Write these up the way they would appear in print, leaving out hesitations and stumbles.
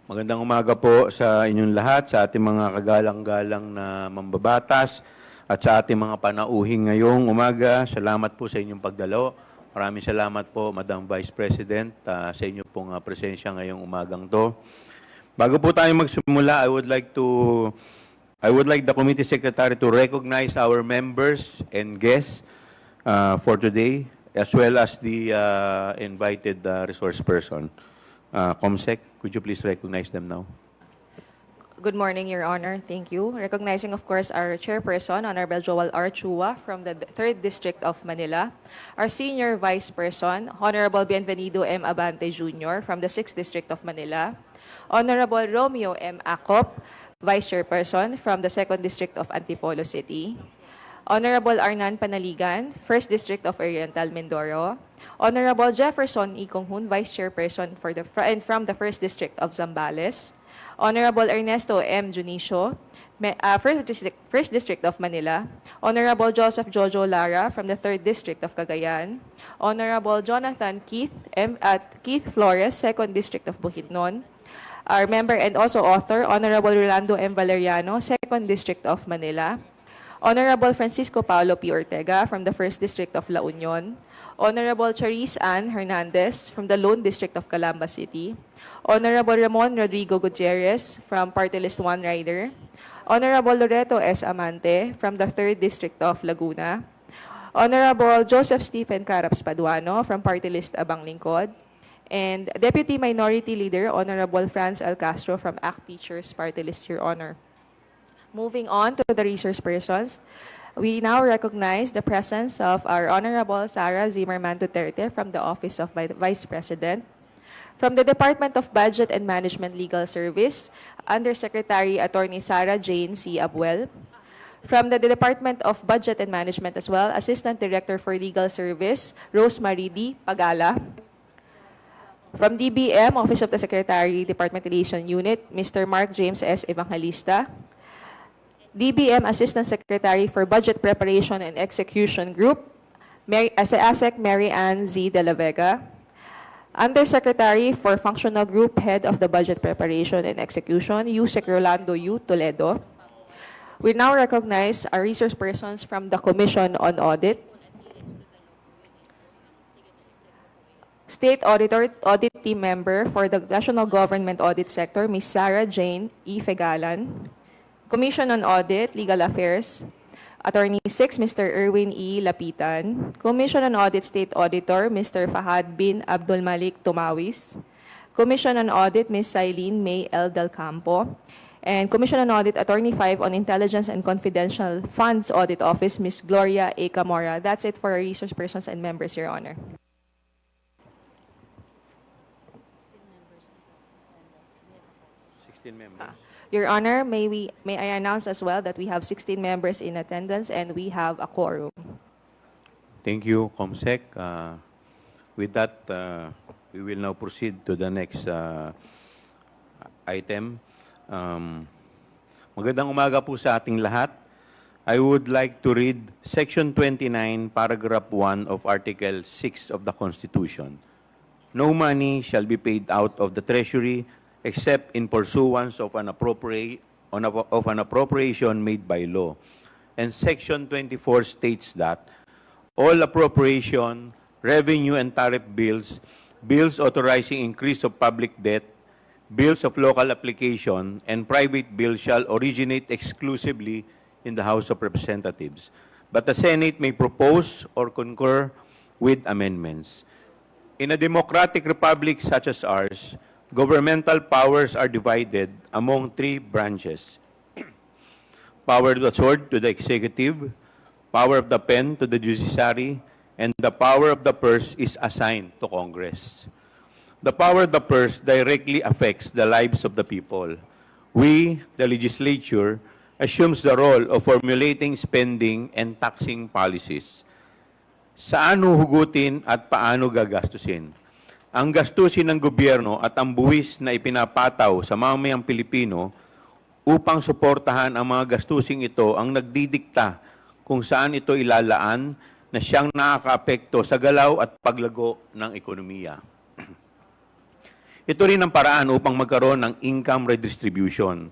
Magandang umaga po sa inyong lahat, sa ating mga kagalang-galang na mambabatas at sa ating mga panauhing ngayong umaga. Salamat po sa inyong pagdalo. Maraming salamat po, Madam Vice President, sa inyong pong presensya ngayong umagang to. Bago po tayo magsimula, I would like the Committee Secretary to recognize our members and guests for today, as well as the invited resource person. Comsec, could you please recognize them now? Good morning, Your Honor. Thank you. Recognizing, of course, our Chairperson, Honorable Joel R. Chua from the 3rd District of Manila. Our Senior Vice Person, Honorable Bienvenido M. Abante Jr. from the 6th District of Manila. Honorable Romeo M. Acop, Vice Chairperson from the 2nd District of Antipolo City. Honorable Arnan Panaligan, 1st District of Oriental Mindoro. Honorable Jefferson E. Conghun, Vice Chairperson from the 1st District of Zambales. Honorable Ernesto M. Junicio, 1st District of Manila. Honorable Joseph Jojo Lara from the 3rd District of Cagayan. Honorable Jonathan Keith Flores, 2nd District of Bukidnon. Our member and also author, Honorable Rolando M. Valeriano, 2nd District of Manila. Honorable Francisco Paulo P. Ortega from the 1st District of La Union. Honorable Charis Ann Hernandez from the Lone District of Calamba City. Honorable Ramon Rodrigo Gutierrez from Party List 1 Rider. Honorable Loreto S. Amante from the 3rd District of Laguna. Honorable Joseph Stephen Caraps Paduano from Party List Abang Lingkod. And Deputy Minority Leader, Honorable Franz L. Castro from ACT Teachers Party List, Your Honor. Moving on to the resource persons, we now recognize the presence of our Honorable Sara Zimmerman Duterte from the Office of Vice President. From the Department of Budget and Management Legal Service, Undersecretary Attorney Sara Jane C. Abuel. From the Department of Budget and Management as well, Assistant Director for Legal Service, Rosemary D. Pagala. From DBM, Office of the Secretary, Department Relation Unit, Mr. Mark James S. Evangelista. DBM Assistant Secretary for Budget Preparation and Execution Group, ASEC Mary Ann Z. De La Vega. Undersecretary for Functional Group, Head of the Budget Preparation and Execution, USEC Rolando U. Toledo. We now recognize our resource persons from the Commission on Audit. State Audit Team Member for the National Government Audit Sector, Ms. Sara Jane E. Fegalan. Commission on Audit, Legal Affairs, Attorney 6, Mr. Erwin E. Lapitan. Commission on Audit State Auditor, Mr. Fahad bin Abdul Malik Tumawis. Commission on Audit, Ms. Sailene May L. Del Campo. And Commission on Audit, Attorney 5 on Intelligence and Confidential Funds Audit Office, Ms. Gloria A. Camora. That's it for our resource persons and members, Your Honor. Your Honor, may I announce as well that we have 16 members in attendance and we have a quorum. Thank you, Comsec. With that, we will now proceed to the next item. Magandang umaga po sa ating lahat. I would like to read Section 29, Paragraph 1 of Article 6 of the Constitution. No money shall be paid out of the Treasury except in pursuance of an appropriation made by law. And Section 24 states that all appropriation, revenue and tariff bills, bills authorizing increase of public debt, bills of local application, and private bills shall originate exclusively in the House of Representatives. But the Senate may propose or concur with amendments. In a democratic republic such as ours, governmental powers are divided among 3 branches. Power of the sword to the executive, power of the pen to the judiciary, and the power of the purse is assigned to Congress. The power of the purse directly affects the lives of the people. We, the legislature, assumes the role of formulating spending and taxing policies. Saan huhugutin at paano gagastusin? Ang gastusin ng gobyerno at ang buwis na ipinapataw sa mamayang Pilipino upang suportahan ang mga gastusing ito ang nagdidikta kung saan ito ilalaan na siyang nakakaapekto sa galaw at paglago ng ekonomiya. Ito rin ang paraan upang magkaroon ng income redistribution.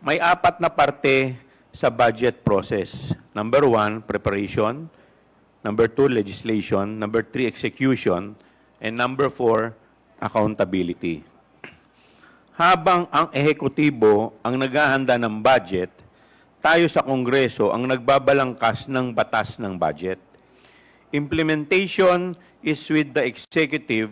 May 4 na parte sa budget process. Number 1, preparation. Number 2, legislation. Number 3, execution. And number 4, accountability. Habang ang ehekutibo ang naghahanda ng budget, tayo sa Kongreso ang nagbabalangkas ng batas ng budget. Implementation is with the executive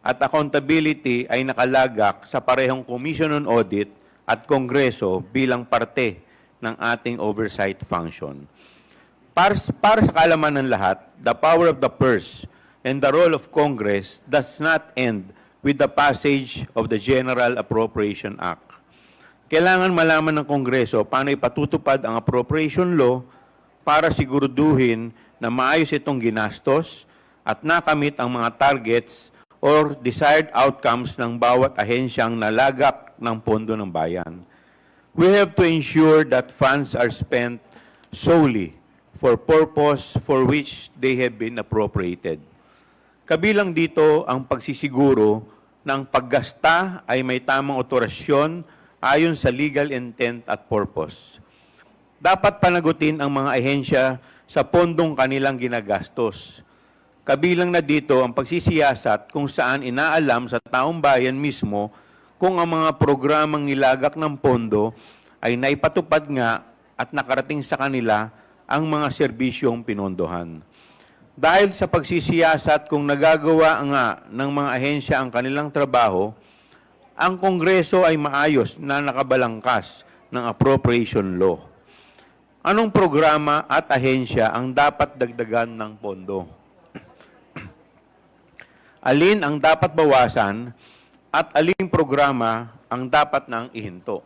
at accountability ay nakalagak sa parehong Commission on Audit at Kongreso bilang parte ng ating oversight function. Para sa kaalaman ng lahat, the power of the purse and the role of Congress does not end with the passage of the General Appropriation Act. Kailangan malaman ng Kongreso paano ipatutupad ang appropriation law para siguraduhin na maayos itong ginastos at nakamit ang mga targets or desired outcomes ng bawat ahensyang nalagak ng pondo ng bayan. We have to ensure that funds are spent solely for purpose for which they have been appropriated. Kabilang dito ang pagsisiguro na ang paggasta ay may tamang otorasyon ayon sa legal intent at purpose. Dapat panagutin ang mga ahensya sa pondong kanilang ginagastos. Kabilang na dito ang pagsisiyasat kung saan inaalam sa taong bayan mismo kung ang mga programang nilagak ng pondo ay naipatupad nga at nakarating sa kanila ang mga serbisyong pinondohan. Dahil sa pagsisiyasat kung nagagawa nga ng mga ahensya ang kanilang trabaho, ang Kongreso ay maayos na nakabalangkas ng appropriation law. Anong programa at ahensya ang dapat dagdagan ng pondo? Alin ang dapat bawasan at aling programa ang dapat nang ihinto?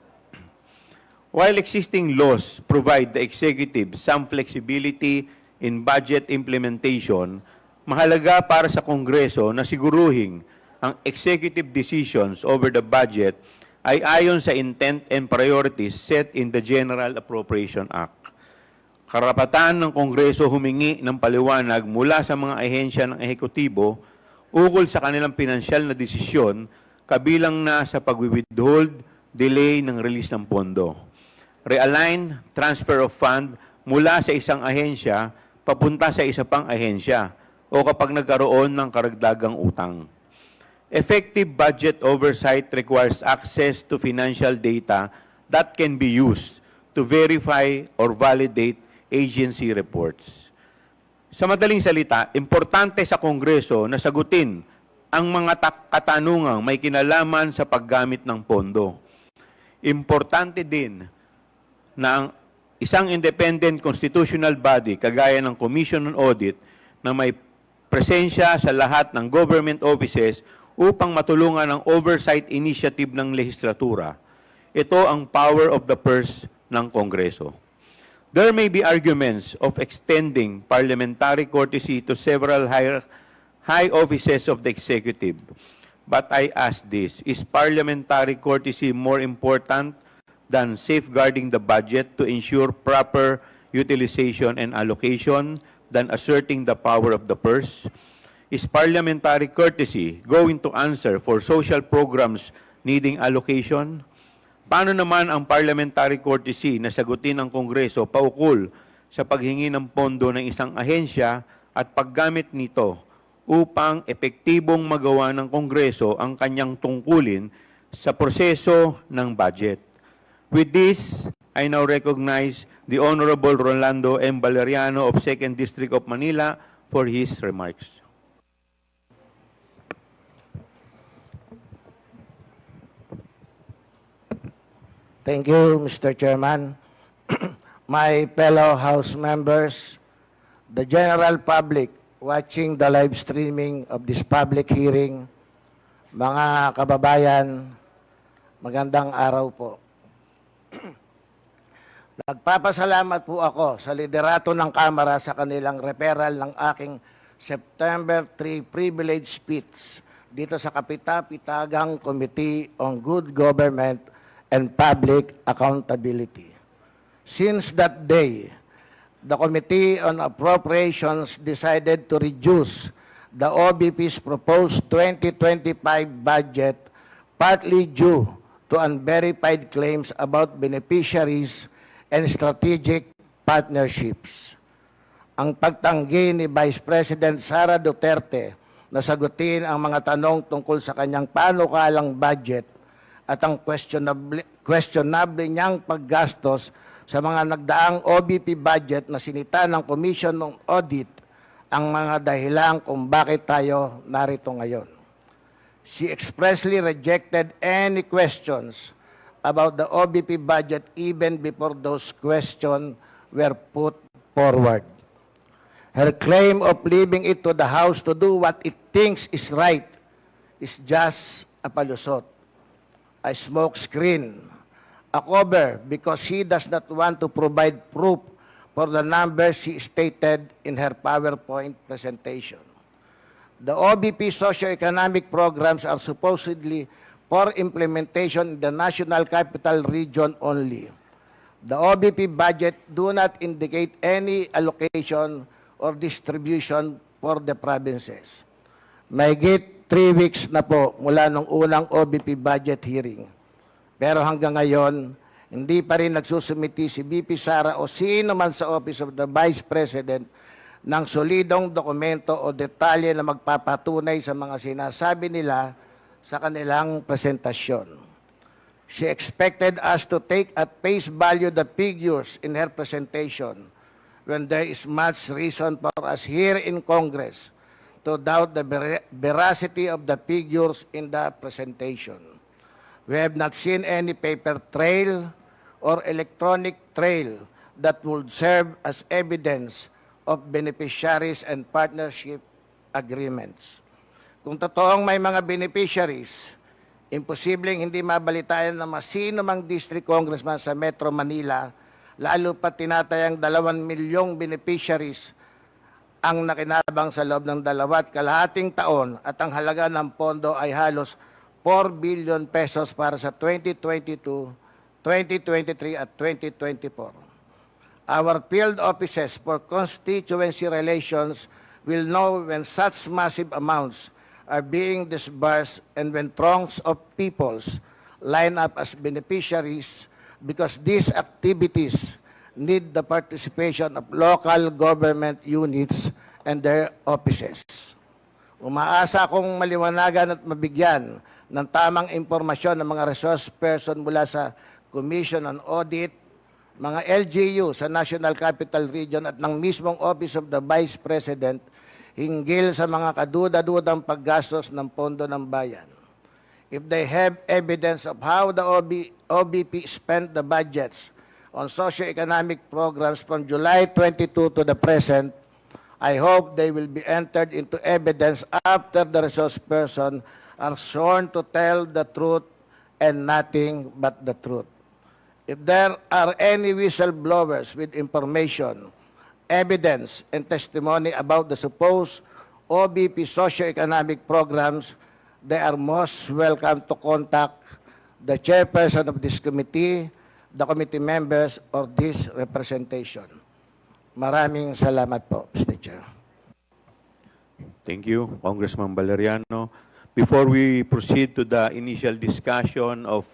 While existing laws provide the executive some flexibility in budget implementation, mahalaga para sa Kongreso na siguruhin ang executive decisions over the budget ay ayon sa intent and priorities set in the General Appropriation Act. Karapatan ng Kongreso humingi ng paliwanag mula sa mga ahensya ng ehekutibo ukol sa kanilang pinansyal na desisyon, kabilang na sa pag-withhold, delay ng release ng pondo. Realign, transfer of fund mula sa isang ahensya papunta sa isa pang ahensya o kapag nagkaroon ng karagdagang utang. Effective budget oversight requires access to financial data that can be used to verify or validate agency reports. Sa madaling salita, importante sa Kongreso na sagutin ang mga katanungang may kinalaman sa paggamit ng pondo. Importante din na ang isang independent constitutional body kagaya ng Commission on Audit na may presensya sa lahat ng government offices upang matulungan ang oversight initiative ng lehislatura. Ito ang power of the purse ng Kongreso. There may be arguments of extending parliamentary courtesy to several high offices of the executive. But I ask this, is parliamentary courtesy more important than safeguarding the budget to ensure proper utilization and allocation than asserting the power of the purse? Is parliamentary courtesy going to answer for social programs needing allocation? Paano naman ang parliamentary courtesy na sagutin ng Kongreso paukol sa paghingi ng pondo ng isang ahensya at paggamit nito upang epektibong magawa ng Kongreso ang kanyang tungkulin sa proseso ng budget? With this, I now recognize the Honorable Rolando M. Valeriano of 2nd District of Manila for his remarks. Thank you, Mr. Chairman. My fellow House members, the general public watching the live streaming of this public hearing, mga kababayan, magandang araw po. Nagpapasalamat po ako sa liderato ng Kamara sa kanilang referral ng aking September 3 privilege speech dito sa Kapita-Pitagang Committee on Good Government and Public Accountability. Since that day, the Committee on Appropriations decided to reduce the OBP's proposed 2025 budget partly due to unverified claims about beneficiaries and strategic partnerships. Ang pagtanggi ni Vice President Sara Duterte na sagutin ang mga tanong tungkol sa kanyang panukalang budget at ang questionable niyang paggastos sa mga nagdaang OBP budget na sinita ng Commission ng Audit ang mga dahilan kung bakit tayo narito ngayon. She expressly rejected any questions about the OBP budget even before those questions were put forward. Her claim of leaving it to the House to do what it thinks is right is just a palusot, a smokescreen, a cover because she does not want to provide proof for the numbers she stated in her PowerPoint presentation. The OBP socioeconomic programs are supposedly for implementation in the National Capital Region only. The OBP budget do not indicate any allocation or distribution for the provinces. Mahigit 3 weeks na po mula nung unang OBP budget hearing. Pero hanggang ngayon, hindi pa rin nagsusumiti si BP Sara o sino man sa Office of the Vice President ng solidong dokumento o detalye na magpapatunay sa mga sinasabi nila sa kanilang presentasyon. She expected us to take at face value the figures in her presentation when there is much reason for us here in Congress to doubt the veracity of the figures in the presentation. We have not seen any paper trail or electronic trail that would serve as evidence of beneficiaries and partnership agreements. Kung totoong may mga beneficiaries, imposibleng hindi mabalitaan na masino mang district congressman sa Metro Manila, lalo pa tinatayang 2 milyong beneficiaries ang nakinabang sa loob ng 2.5 taon at ang halaga ng pondo ay halos 4 billion pesos para sa 2022, 2023 at 2024. Our field offices for constituency relations will know when such massive amounts are being disbursed and when throngs of peoples line up as beneficiaries because these activities need the participation of local government units and their offices. Umaasa akong maliwanagan at mabigyan ng tamang impormasyon ng mga resource person mula sa Commission on Audit, mga LGU sa National Capital Region at ng mismong Office of the Vice President hinggil sa mga kaduda-dudang paggastos ng pondo ng bayan. If they have evidence of how the OBP spent the budgets on socio-economic programs from July 22 to the present, I hope they will be entered into evidence after the resource person are sworn to tell the truth and nothing but the truth. If there are any whistleblowers with information, evidence, and testimony about the supposed OBP socio-economic programs, they are most welcome to contact the chairperson of this committee, the committee members, or this representation. Maraming salamat po, Mr. Chair. Thank you, Congressman Valeriano. Before we proceed to the initial discussion of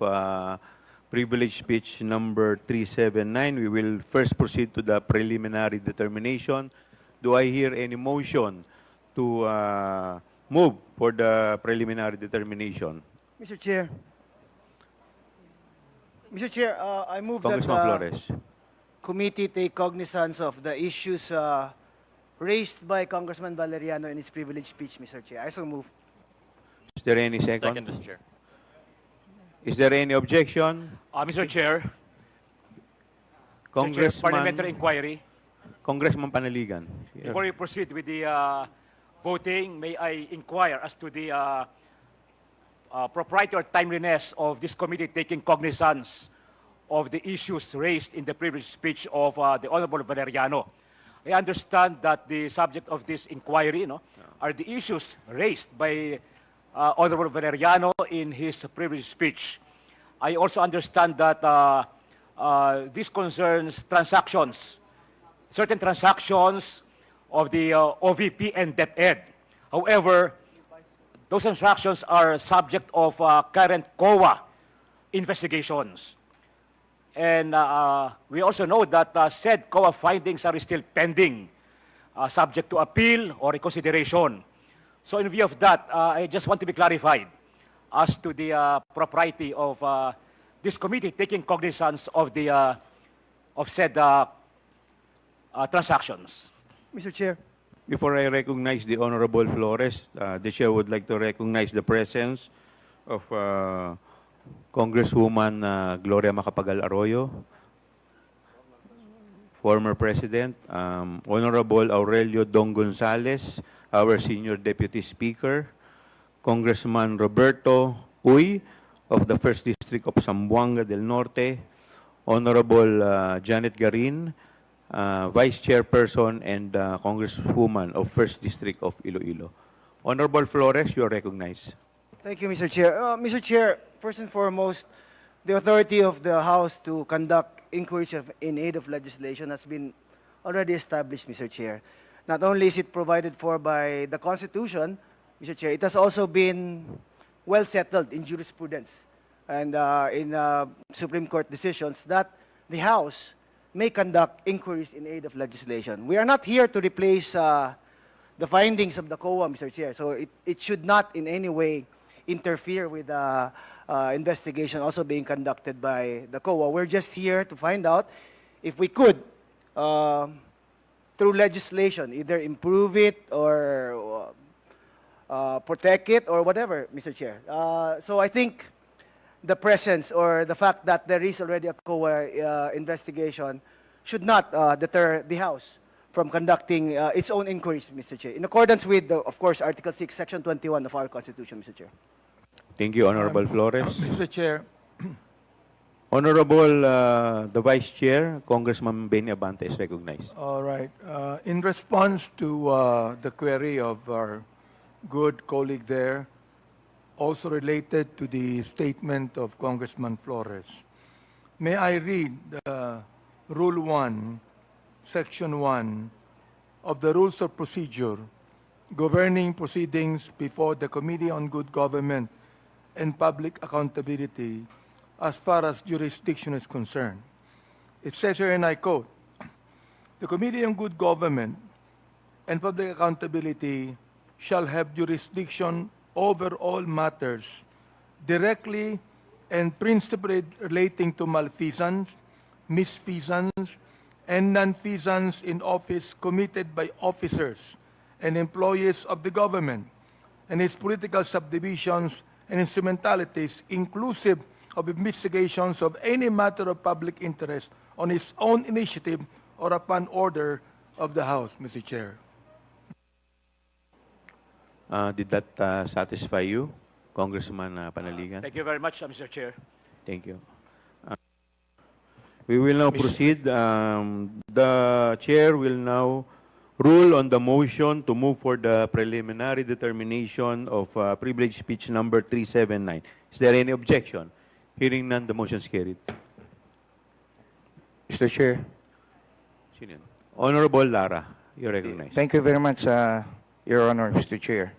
privilege speech number 379, we will first proceed to the preliminary determination. Do I hear any motion to move for the preliminary determination? Mr. Chair. Mr. Chair, I move that Congressman Flores. committee take cognizance of the issues raised by Congressman Valeriano in his privilege speech, Mr. Chair. I so move. Is there any second? Second, Mr. Chair. Is there any objection? Mr. Chair, parliamentary inquiry. Congressman Panaligan. Before we proceed with the voting, may I inquire as to the propriety or timeliness of this committee taking cognizance of the issues raised in the previous speech of the Honorable Valeriano. I understand that the subject of this inquiry are the issues raised by Honorable Valeriano in his previous speech. I also understand that this concerns transactions, certain transactions of the OVP and DepEd. However, Those transactions are subject of current COA investigations. And we also know that said COA findings are still pending, subject to appeal or reconsideration. So in view of that, I just want to be clarified as to the propriety of this committee taking cognizance of the of said transactions. Mr. Chair. Before I recognize the Honorable Flores, the Chair would like to recognize the presence of Congresswoman Gloria Macapagal Arroyo, former President, Honorable Aurelio Dong Gonzales, our Senior Deputy Speaker, Congressman Roberto Uy of the 1st District of Zamboanga del Norte, Honorable Janet Garin, Vice Chairperson and Congresswoman of 1st District of Iloilo. Honorable Flores, you are recognized. Thank you, Mr. Chair. Mr. Chair, first and foremost, the authority of the House to conduct inquiries in aid of legislation has been already established, Mr. Chair. Not only is it provided for by the Constitution, Mr. Chair, it has also been well settled in jurisprudence and in Supreme Court decisions that the House may conduct inquiries in aid of legislation. We are not here to replace the findings of the COA, Mr. Chair, so it should not in any way interfere with the investigation also being conducted by the COA. We're just here to find out if we could, through legislation, either improve it or protect it or whatever, Mr. Chair. So I think the presence or the fact that there is already a COA investigation should not deter the House from conducting its own inquiries, Mr. Chair, in accordance with, of course, Article 6, Section 21 of our Constitution, Mr. Chair. Thank you, Honorable Flores. Mr. Chair, Honorable the Vice Chair, Congressman Benny Abante is recognized. all right. In response to the query of our good colleague there, also related to the statement of Congressman Flores, may I read Rule 1, Section 1 of the Rules of Procedure governing proceedings before the Committee on Good Government and Public Accountability as far as jurisdiction is concerned. It says here, and I quote, "The Committee on Good Government and Public Accountability shall have jurisdiction over all matters directly and principally relating to malfeasance, misfeasance, and nonfeasance in office committed by officers and employees of the government and its political subdivisions and instrumentalities, inclusive of investigations of any matter of public interest on its own initiative or upon order of the House," Mr. Chair. Did that satisfy you, Congressman Panaligan? Thank you very much, Mr. Chair. Thank you. We will now proceed. The Chair will now rule on the motion to move for the preliminary determination of privilege speech number 379. Is there any objection? Hearing none, the motion is carried. Mr. Chair, Sino yun? Honorable Lara, you recognize. thank you very much, Your Honor, Mr. Chair.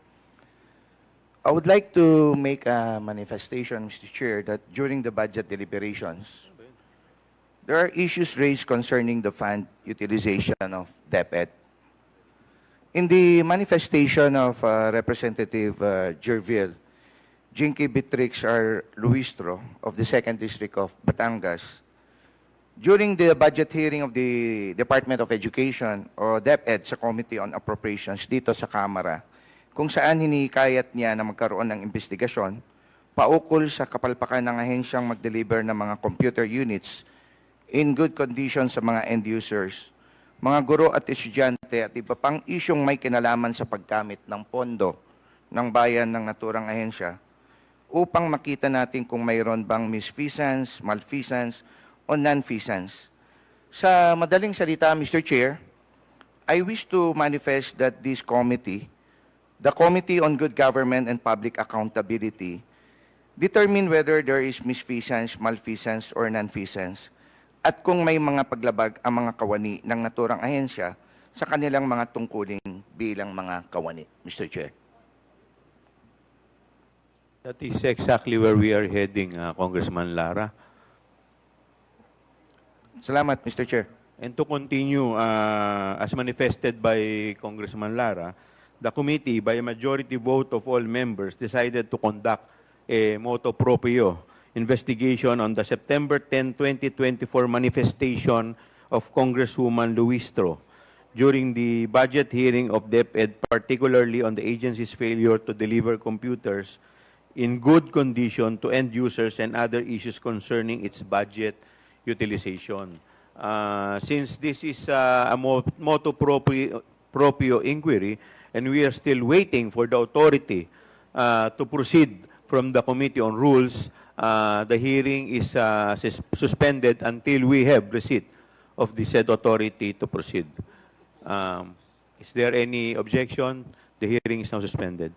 I would like to make a manifestation, Mr. Chair, that during the budget deliberations, there are issues raised concerning the fund utilization of DepEd. In the manifestation of Representative Jervil, Jinky Beatrix R. Luistro of the 2nd District of Batangas, during the budget hearing of the Department of Education o DepEd sa Committee on Appropriations dito sa Kamara, kung saan hinikayat niya na magkaroon ng investigasyon paukol sa kapalpakan ng ahensyang mag-deliver ng mga computer units in good condition sa mga end users, mga guro at estudyante at iba pang isyong may kinalaman sa paggamit ng pondo ng bayan ng naturang ahensya upang makita natin kung mayroon bang misfeasance, malfeasance, o nonfeasance. Sa madaling salita, Mr. Chair, I wish to manifest that this committee, the Committee on Good Government and Public Accountability, determine whether there is misfeasance, malfeasance, or nonfeasance, at kung may mga paglabag ang mga kawani ng naturang ahensya sa kanilang mga tungkulin bilang mga kawani, Mr. Chair. That is exactly where we are heading, Congressman Lara. Salamat, Mr. Chair. And to continue, as manifested by Congressman Lara, the committee, by a majority vote of all members, decided to conduct a motu proprio investigation on the September 10, 2024 manifestation of Congresswoman Luistro during the budget hearing of DepEd, particularly on the agency's failure to deliver computers in good condition to end users and other issues concerning its budget utilization. Since this is a motu proprio inquiry, and we are still waiting for the authority to proceed from the Committee on Rules, the hearing is suspended until we have receipt of the said authority to proceed. Is there any objection? The hearing is now suspended.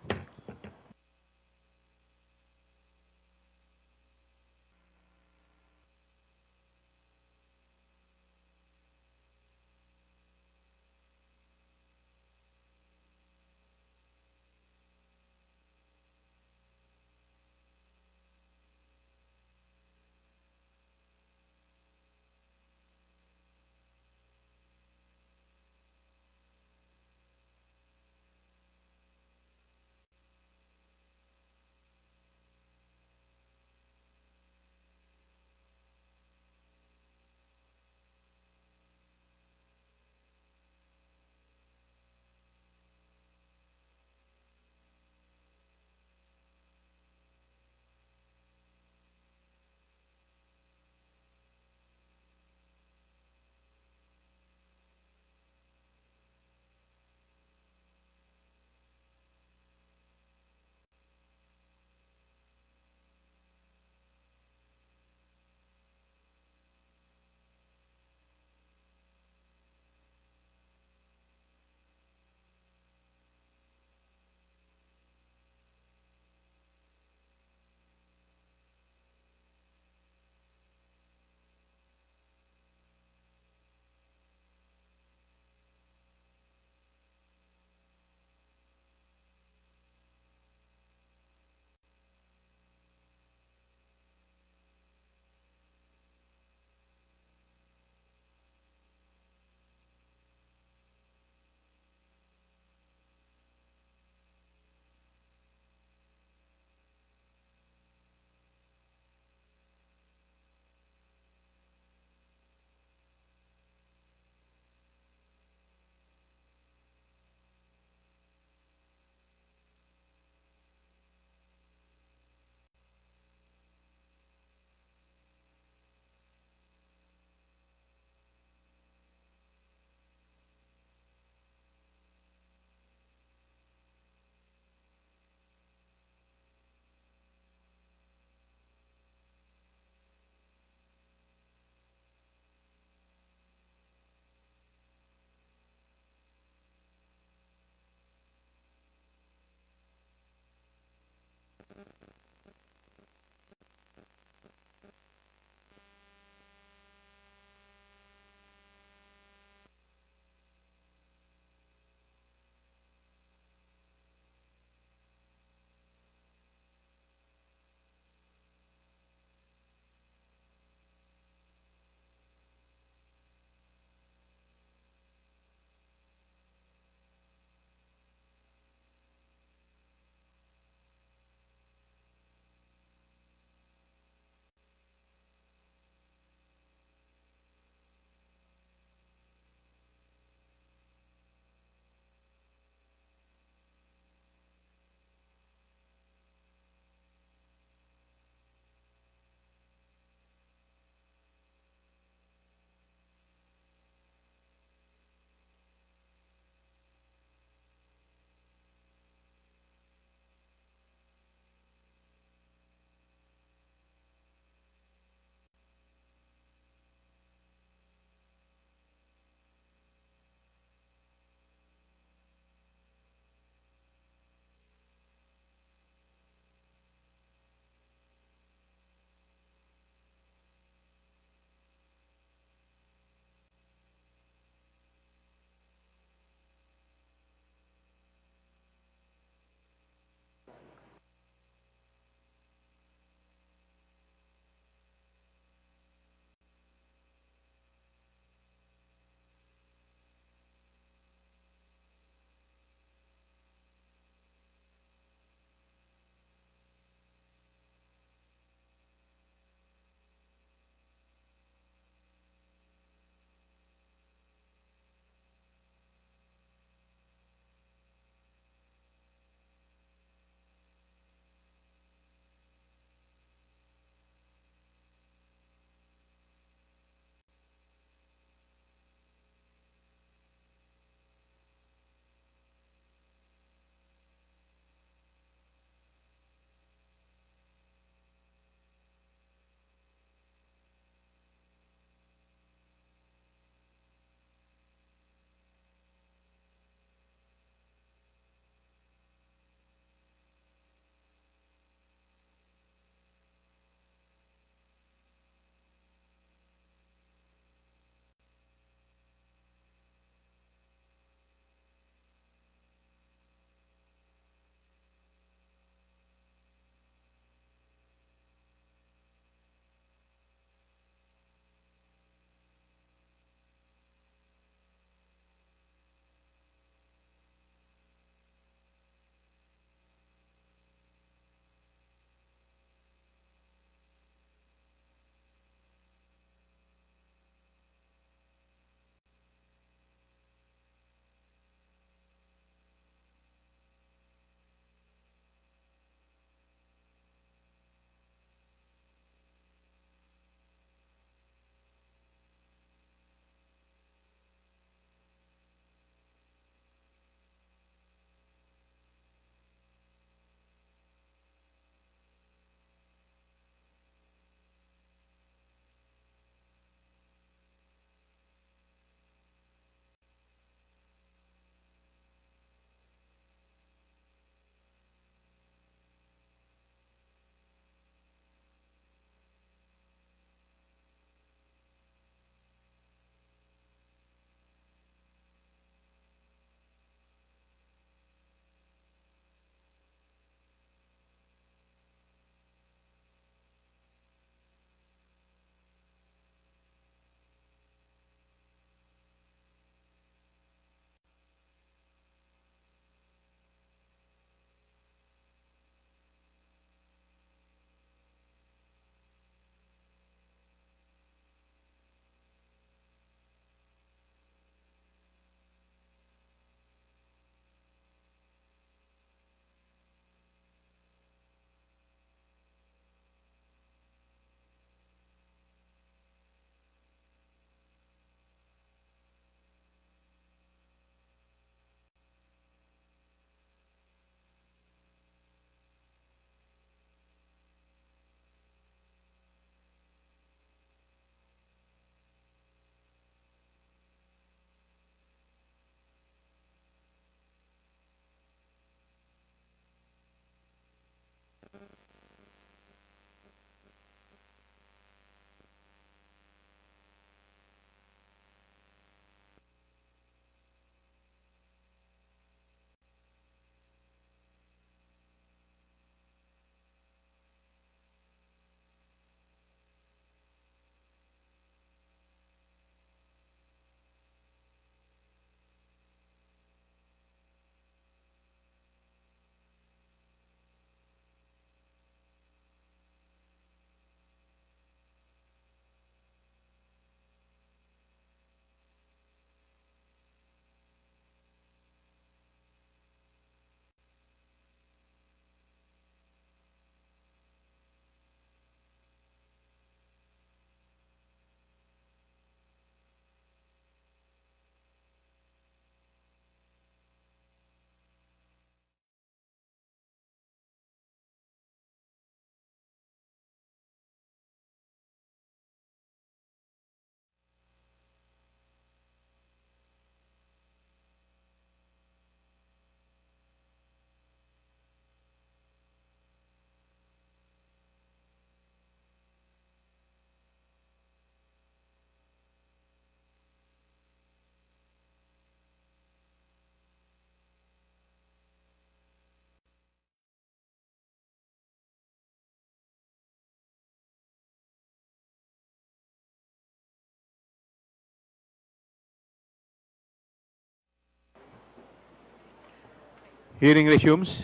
Hearing resumes.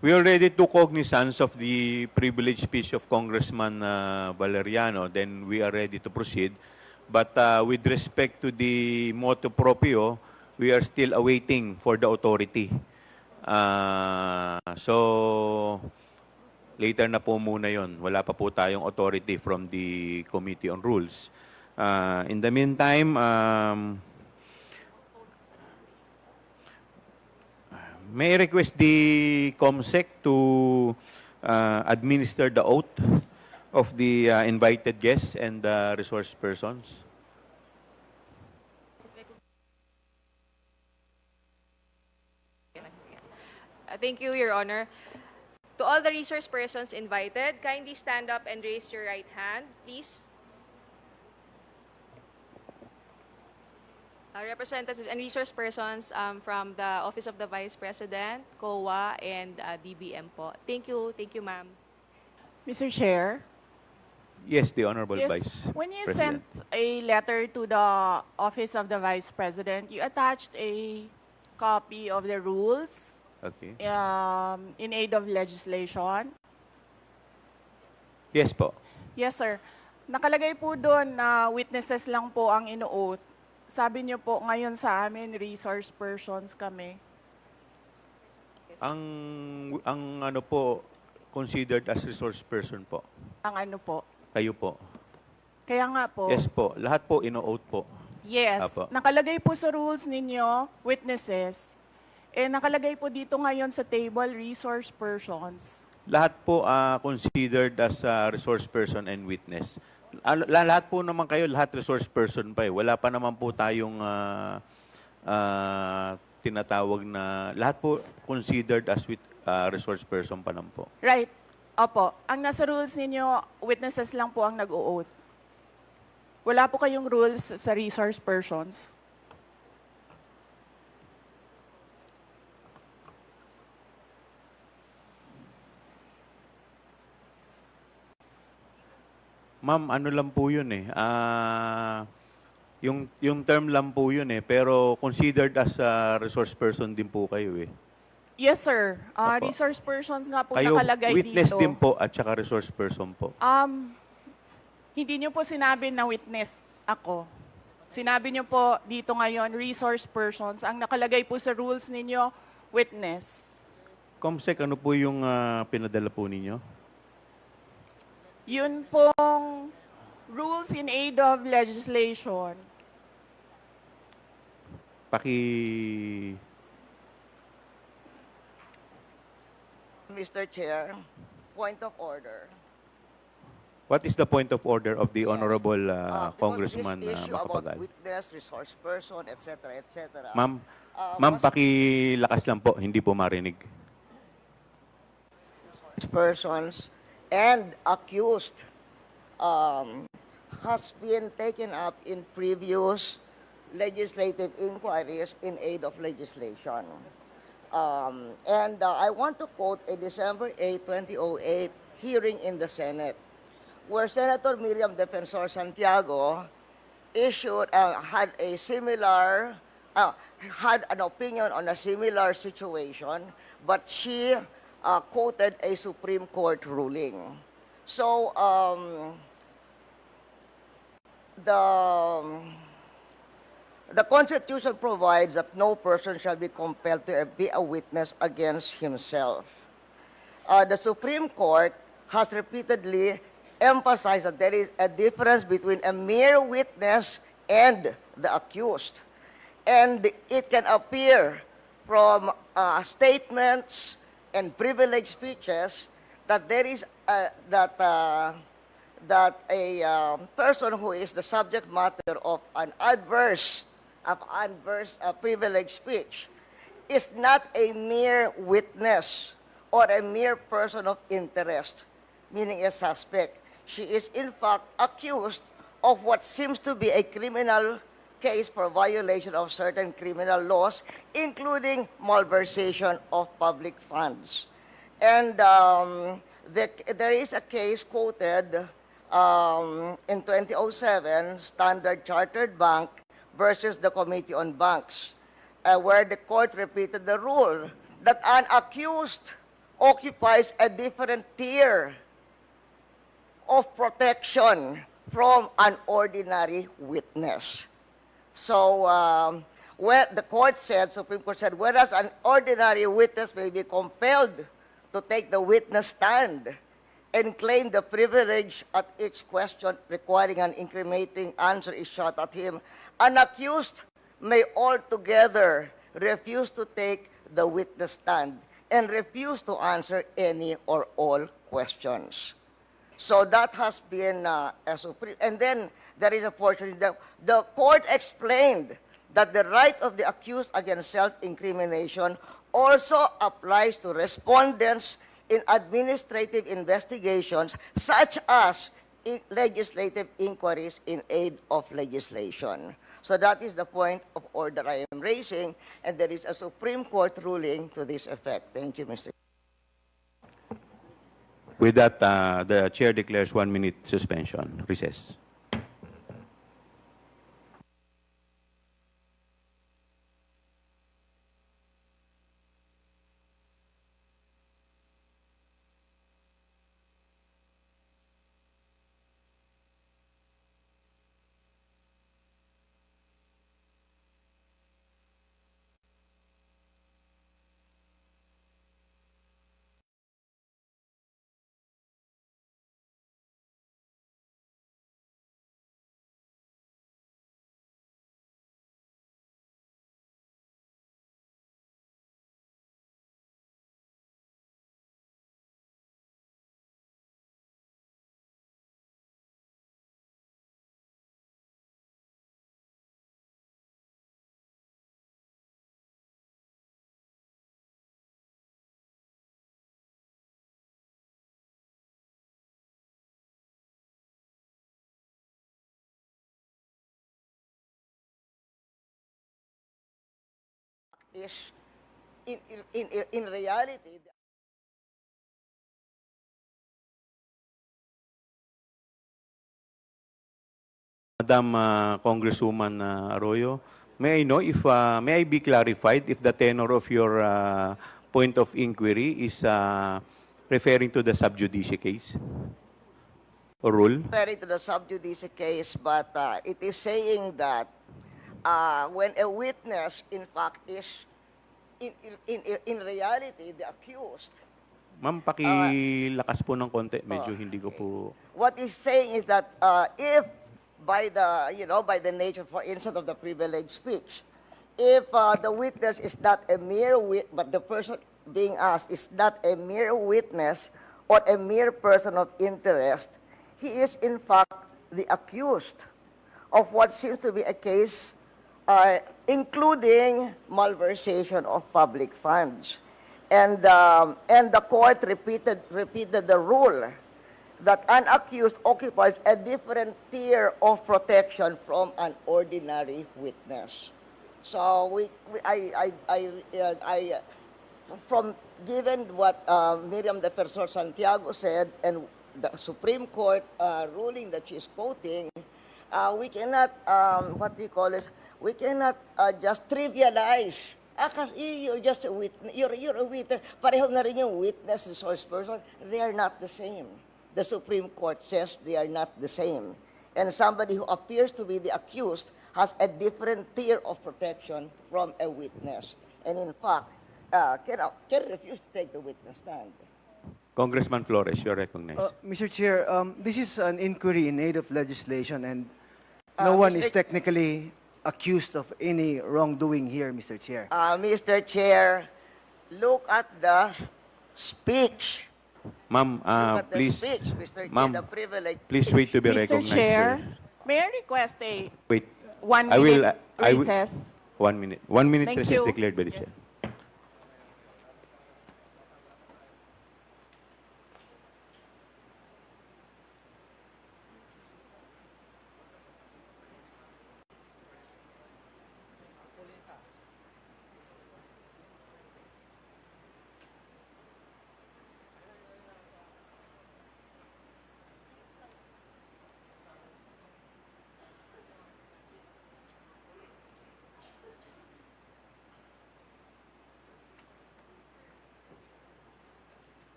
We already took cognizance of the privileged speech of Congressman Valeriano. Then we are ready to proceed. But with respect to the motu proprio, we are still awaiting for the authority. So, later na po muna yon. Wala pa po tayong authority from the Committee on Rules. In the meantime, may I request the COMSEC to administer the oath of the invited guests and the resource persons? Thank you, Your Honor. To all the resource persons invited, kindly stand up and raise your right hand, please. Representatives and resource persons from the Office of the Vice President, COA, and DBM po. Thank you, ma'am. Mr. Chair, Yes, the Honorable yes, Vice when you President. sent a letter to the Office of the Vice President, you attached a copy of the rules Okay. in aid of legislation. Yes po. Yes, sir. Nakalagay po doon na witnesses lang po ang ino-oath. Sabi niyo po ngayon sa amin, resource persons kami. Ang ano po, considered as resource person po. Ang ano po. Kayo po. Kaya nga po. Yes po. Lahat po ino-oath po. Yes. Apo. Nakalagay po sa rules ninyo, witnesses. Nakalagay po dito ngayon sa table, resource persons. Lahat po considered as resource person and witness. Lahat po naman kayo, lahat resource person pa eh. Wala pa naman po tayong tinatawag na, lahat po considered as resource person pa lang po. Right. Opo. Ang nasa rules ninyo, witnesses lang po ang nag-o-oath. Wala po kayong rules sa resource persons. Ma'am, ano lang po yun eh. Yung term lang po yun eh. Pero considered as a resource person din po kayo eh. Yes, sir. Opo. Resource persons nga po Kayo nakalagay witness dito. din po at saka resource person po. Hindi nyo po sinabi na witness ako. Sinabi nyo po dito ngayon, resource persons. Ang nakalagay po sa rules ninyo, witness. Comsec, ano po yung pinadala po ninyo? Yun pong rules in aid of legislation. Mr. Chair, point of order. What is the point of order of the Honorable Because Congressman this issue about Macapagal? witness, resource person, etc., etc. Ma'am, pakilakas lang po, hindi po marinig. Persons and accused has been taken up in previous legislative inquiries in aid of legislation. I want to quote a December 8, 2008 hearing in the Senate, where Senator Miriam Defensor Santiago had an opinion on a similar situation, but she quoted a Supreme Court ruling. So the Constitution provides that no person shall be compelled to be a witness against himself. The Supreme Court has repeatedly emphasized that there is a difference between a mere witness and the accused. And it can appear from statements and privileged speeches that there is that a person who is the subject matter of an adverse privileged speech is not a mere witness or a mere person of interest, meaning a suspect. She is in fact accused of what seems to be a criminal case for violation of certain criminal laws, including malversation of public funds. And there is a case quoted in 2007, Standard Chartered Bank versus the Committee on Banks. where the court repeated the rule that an accused occupies a different tier of protection from an ordinary witness. So, where the court said, Supreme Court said, whereas an ordinary witness may be compelled to take the witness stand and claim the privilege at each question requiring an incriminating answer is shot at him, an accused may altogether refuse to take the witness stand and refuse to answer any or all questions. So that has been a supreme. And then there is a portion that the court explained that the right of the accused against self-incrimination also applies to respondents in administrative investigations such as legislative inquiries in aid of legislation. So that is the point of order I am raising, and there is a Supreme Court ruling to this effect. Thank you, Mr. With that, the chair declares 1 minute suspension. Recess. Is in reality, Madam Congresswoman Arroyo, may I know if, may I be clarified if the tenor of your point of inquiry is referring to the sub judice case or rule? referring to the sub judice case, but it is saying that when a witness, in fact, is in reality the accused. Ma'am, pakilakas po ng konti. Medyo hindi ko po... What he's saying is that if by the, by the nature, for instance, of the privileged speech, if the witness is not a mere but the person being asked is not a mere witness or a mere person of interest, he is in fact the accused of what seems to be a case including malversation of public funds. And the court repeated the rule that an accused occupies a different tier of protection from an ordinary witness. So from given what Miriam Defensor Santiago said and the Supreme Court ruling that she's quoting, we cannot, what do you call this? We cannot just trivialize. Kasi you're just a witness. You're a witness. Pareho na rin yung witness, resource person. They are not the same. The Supreme Court says they are not the same. And somebody who appears to be the accused has a different tier of protection from a witness. And in fact, can refuse to take the witness stand. Congressman Flores, you're recognized. Mr. Chair, this is an inquiry in aid of legislation, and no one is technically accused of any wrongdoing here, Mr. Chair. Mr. Chair, look at the speech. Ma'am, Look at the please, speech, Mr. Chair, ma'am, the privilege. please wait to be Mr. recognized. Chair, first. may I request a Wait. 1 I will, minute I will- recess? 1 minute. 1 minute Thank recess you. declared by the Yes. chair.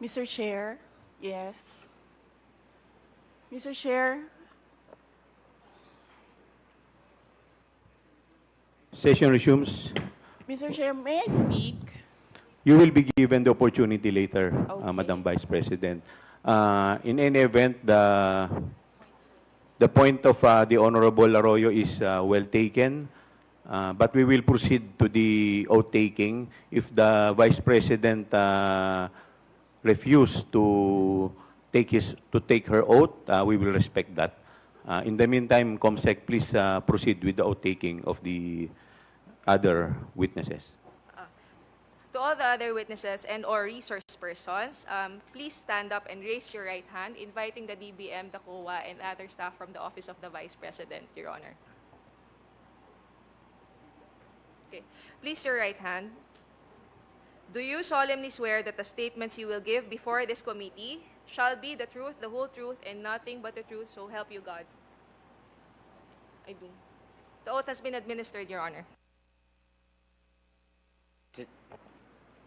Mr. Chair, yes. Mr. Chair, Session resumes. Mr. Chair, may I speak? You will be given the opportunity later, Okay. Madam Vice President. In any event, the point of the Honorable Arroyo is well taken, but we will proceed to the oath taking. If the Vice President refuse to take her oath, we will respect that. In the meantime, Comsec, please proceed with the oath taking of the other witnesses. To all the other witnesses and or resource persons, please stand up and raise your right hand, inviting the DBM, the COA, and other staff from the Office of the Vice President, Your Honor. Okay. Please your right hand. Do you solemnly swear that the statements you will give before this committee shall be the truth, the whole truth, and nothing but the truth, so help you God? I do. The oath has been administered, Your Honor.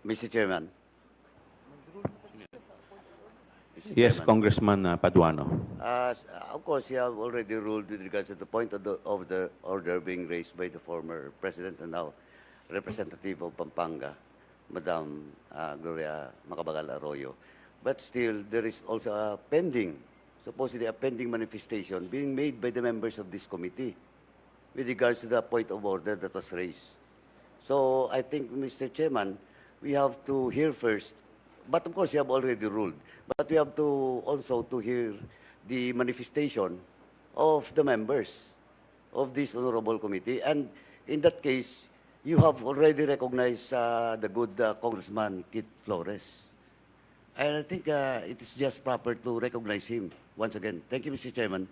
Mr. Chairman. Yes, Congressman Paduano. Of course, you have already ruled with regards to the point of the order being raised by the former president and now representative of Pampanga, Madam Gloria Macabagal Arroyo. But still, there is also a supposedly a pending manifestation being made by the members of this committee with regards to the point of order that was raised. So I think, Mr. Chairman, we have to hear first, but of course you have already ruled, but we have to also to hear the manifestation of the members of this honorable committee. And in that case, you have already recognized the good Congressman Kit Flores. And I think it is just proper to recognize him once again. Thank you, Mr. Chairman.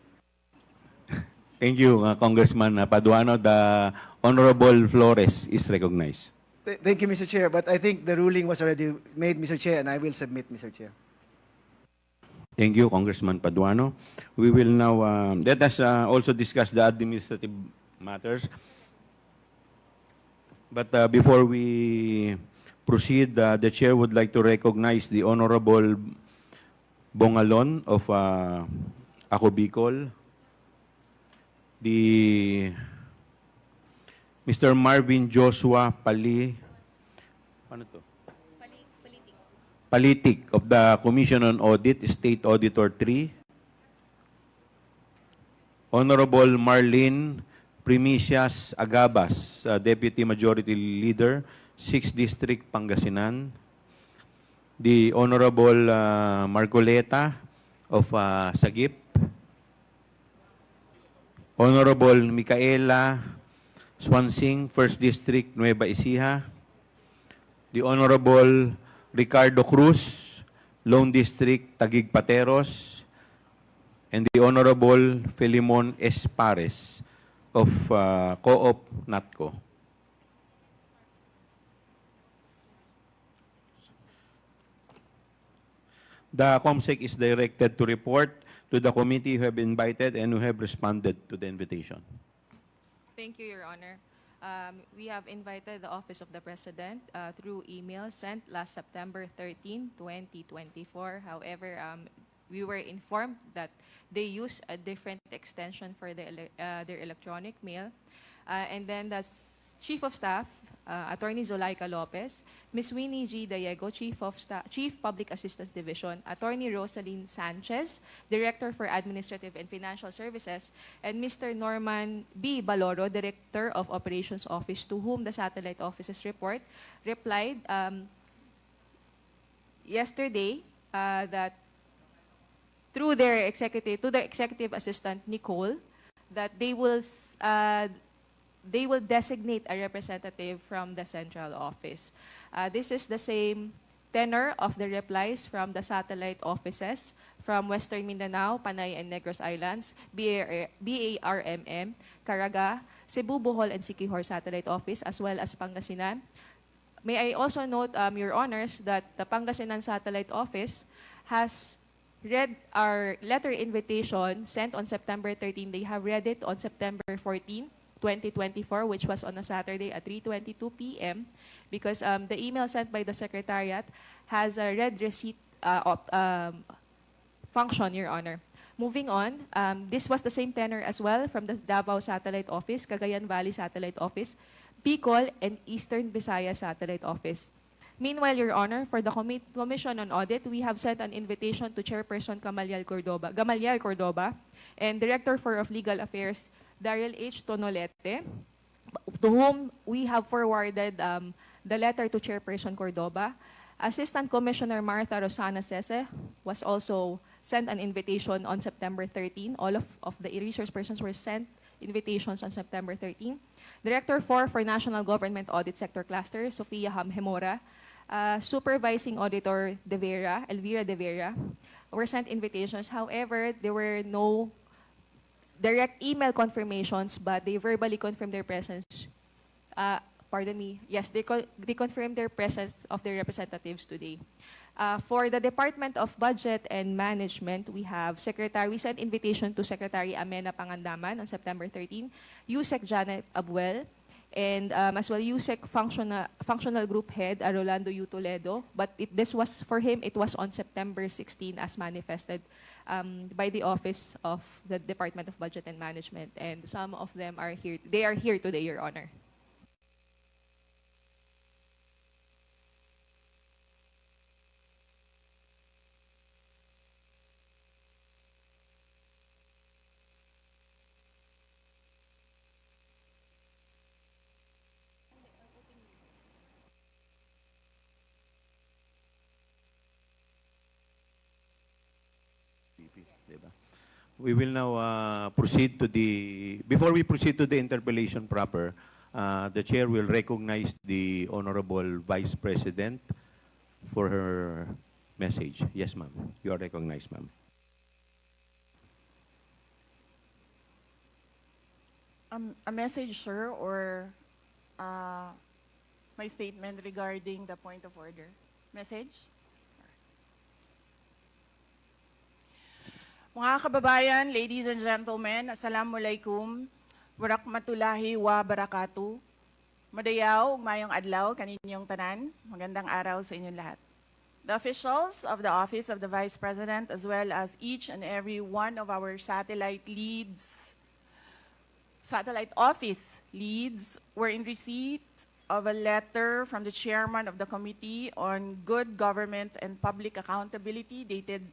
Thank you, Congressman Paduano. The Honorable Flores is recognized. Thank you, Mr. Chair. But I think the ruling was already made, Mr. Chair, and I will submit, Mr. Chair. Thank you, Congressman Paduano. We will now, let us also discuss the administrative matters. But before we proceed, the Chair would like to recognize the Honorable Bongalon of Ako Bicol, the Mr. Marvin Joshua paano to? Palitik of the Commission on Audit, State Auditor 3. Honorable Marlene Primicias Agabas, Deputy Majority Leader, 6th District, Pangasinan. The Honorable Marcoleta of Sagip. Honorable Micaela Swansing, 1st District, Nueva Ecija. The Honorable Ricardo Cruz, Lone District, Taguig Pateros. And the Honorable Filimon Espares of Co-op NATCO. The COMSEC is directed to report to the committee who have invited and who have responded to the invitation. Thank you, Your Honor. We have invited the Office of the President through email sent last September 13, 2024. However, we were informed that they use a different extension for their electronic mail. And then the Chief of Staff, Attorney Zulaika Lopez, Ms. Winnie G. Diego, Chief Public Assistance Division, Attorney Rosaline Sanchez, Director for Administrative and Financial Services, and Mr. Norman B. Baloro, Director of Operations Office, to whom the satellite office's report replied yesterday that through their executive assistant Nicole, that they will designate a representative from the central office. This is the same tenor of the replies from the satellite offices from Western Mindanao, Panay and Negros Islands, BARMM, Caraga, Cebu, Bohol, and Siquijor Satellite Office, as well as Pangasinan. May I also note, Your Honors, that the Pangasinan Satellite Office has read our letter invitation sent on September 13. They have read it on September 14, 2024, which was on a Saturday at 3:22 p.m. because the email sent by the Secretariat has a red receipt function, Your Honor. Moving on, this was the same tenor as well from the Davao Satellite Office, Cagayan Valley Satellite Office, Bicol, and Eastern Visayas Satellite Office. Meanwhile, Your Honor, for the Commission on Audit, we have sent an invitation to Chairperson Gamaliel Cordoba and Director of Legal Affairs, Daryl H. Tonolete, to whom we have forwarded the letter to Chairperson Cordoba. Assistant Commissioner Martha Rosana Sese was also sent an invitation on September 13. All of the resource persons were sent invitations on September 13. Director for National Government Audit Sector Cluster, Sofia Hemora, Supervising Auditor Elvira De Vera, were sent invitations. However, there were no direct email confirmations, but they verbally confirmed their presence. Yes, they confirmed their presence of their representatives today. For the Department of Budget and Management, we sent invitation to Secretary Amena Pangandaman on September 13, USEC Janet Abuel, and as well USEC Functional Group Head Rolando U. Toledo, but this was for him, it was on September 16 as manifested by the Office of the Department of Budget and Management, and some of them are here. They are here today, Your Honor. We will now proceed to before we proceed to the interpellation proper, the Chair will recognize the Honorable Vice President for her message. Yes, ma'am. You are recognized, ma'am. A message, sir, or my statement regarding the point of order? Message? Mga kababayan, ladies and gentlemen, Assalamualaikum, Warakmatullahi wa Barakatuh. Madayaw, mayong adlaw, kaninyong tanan. Magandang araw sa inyong lahat. The officials of the Office of the Vice President, as well as each and every one of our satellite office leads, were in receipt of a letter from the Chairman of the Committee on Good Government and Public Accountability dated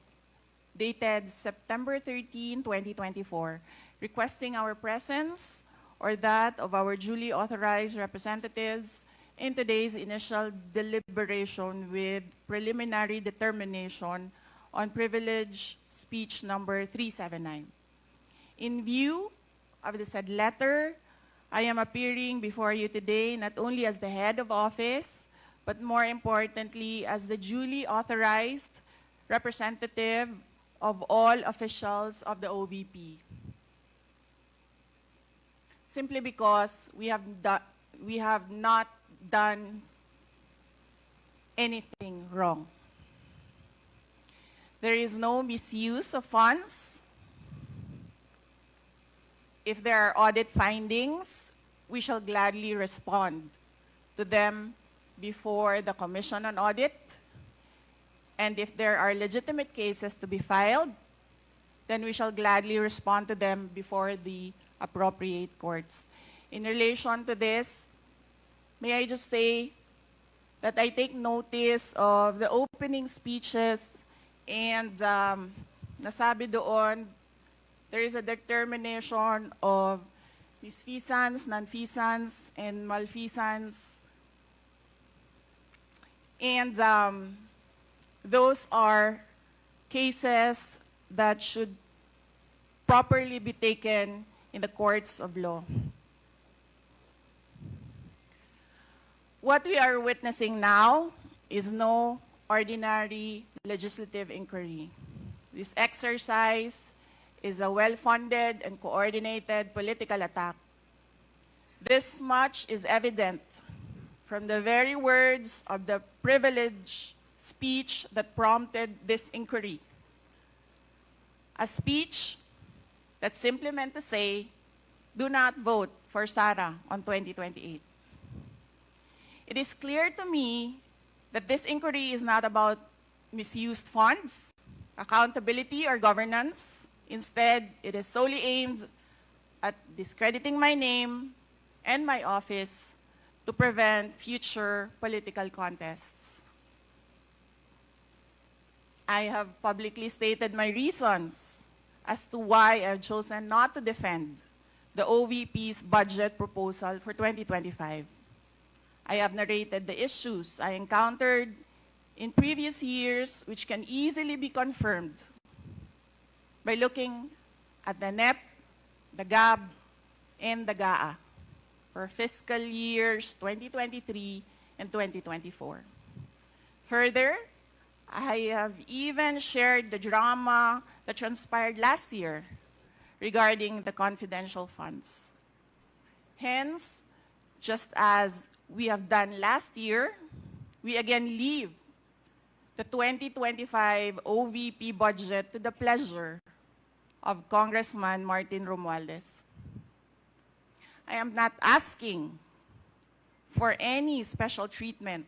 September 13, 2024, requesting our presence or that of our duly authorized representatives in today's initial deliberation with preliminary determination on privilege speech number 379. In view of the said letter, I am appearing before you today not only as the head of office, but more importantly, as the duly authorized representative of all officials of the OVP. Simply because we have not done anything wrong. There is no misuse of funds. If there are audit findings, we shall gladly respond to them before the Commission on Audit. And if there are legitimate cases to be filed, then we shall gladly respond to them before the appropriate courts. In relation to this, may I just say that I take notice of the opening speeches and nasabi doon, there is a determination of misfeasance, nonfeasance, and malfeasance. And those are cases that should properly be taken in the courts of law. What we are witnessing now is no ordinary legislative inquiry. This exercise is a well-funded and coordinated political attack. This much is evident from the very words of the privileged speech that prompted this inquiry. A speech that simply meant to say, do not vote for Sara on 2028. It is clear to me that this inquiry is not about misused funds, accountability, or governance. Instead, it is solely aimed at discrediting my name and my office to prevent future political contests. I have publicly stated my reasons as to why I've chosen not to defend the OVP's budget proposal for 2025. I have narrated the issues I encountered in previous years, which can easily be confirmed by looking at the NEP, the GAB, and the GAA for fiscal years 2023 and 2024. Further, I have even shared the drama that transpired last year regarding the confidential funds. Hence, just as we have done last year, we again leave the 2025 OVP budget to the pleasure of Congressman Martin Romualdez. I am not asking for any special treatment,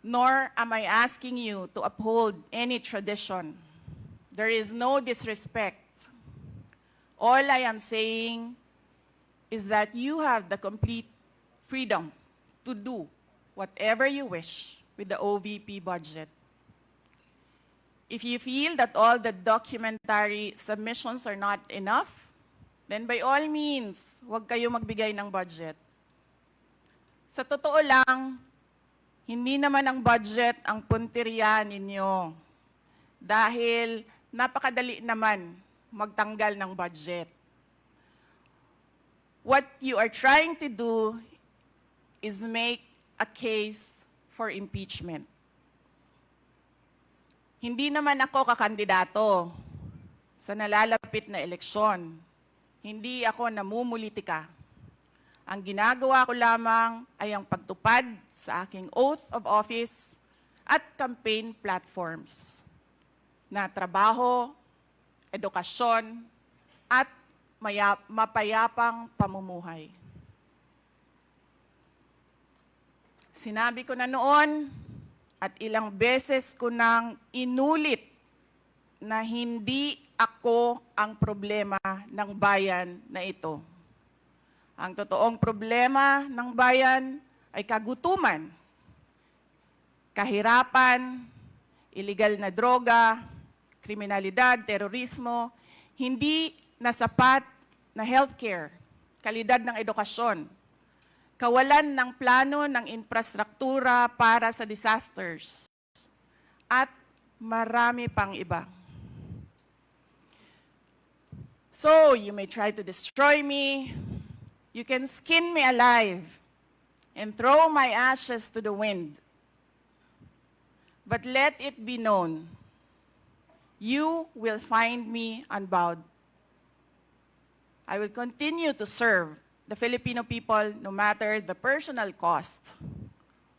nor am I asking you to uphold any tradition. There is no disrespect. All I am saying is that you have the complete freedom to do whatever you wish with the OVP budget. If you feel that all the documentary submissions are not enough, then by all means, huwag kayo magbigay ng budget. Sa totoo lang, hindi naman ang budget ang punteriya ninyo. Dahil napakadali naman magtanggal ng budget. What you are trying to do is make a case for impeachment. Hindi naman ako kakandidato sa nalalapit na eleksyon. Hindi ako namumulitika. Ang ginagawa ko lamang ay ang pagtupad sa aking oath of office at campaign platforms na trabaho, edukasyon, at mapayapang pamumuhay. Sinabi ko na noon at ilang beses ko nang inulit na hindi ako ang problema ng bayan na ito. Ang totoong problema ng bayan ay kagutuman, kahirapan, iligal na droga, kriminalidad, terorismo, hindi na sapat na healthcare, kalidad ng edukasyon, kawalan ng plano ng infrastruktura para sa disasters, at marami pang iba. So, you may try to destroy me, you can skin me alive, and throw my ashes to the wind. But let it be known, you will find me unbowed. I will continue to serve the Filipino people no matter the personal cost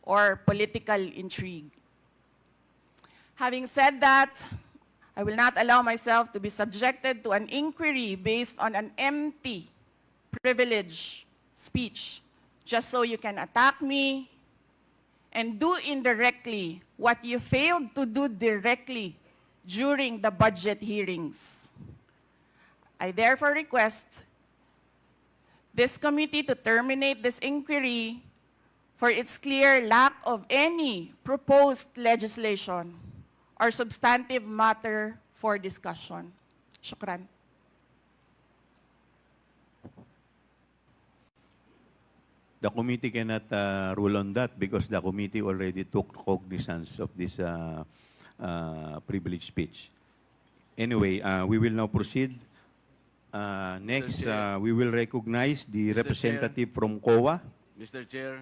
or political intrigue. Having said that, I will not allow myself to be subjected to an inquiry based on an empty privilege speech, just so you can attack me and do indirectly what you failed to do directly during the budget hearings. I therefore request this committee to terminate this inquiry for its clear lack of any proposed legislation or substantive matter for discussion. Shukran. The committee cannot rule on that because the committee already took cognizance of this privileged speech. Anyway, we will now proceed. Next, Chair. we will recognize the Mr. representative from COA, Mr. Chair,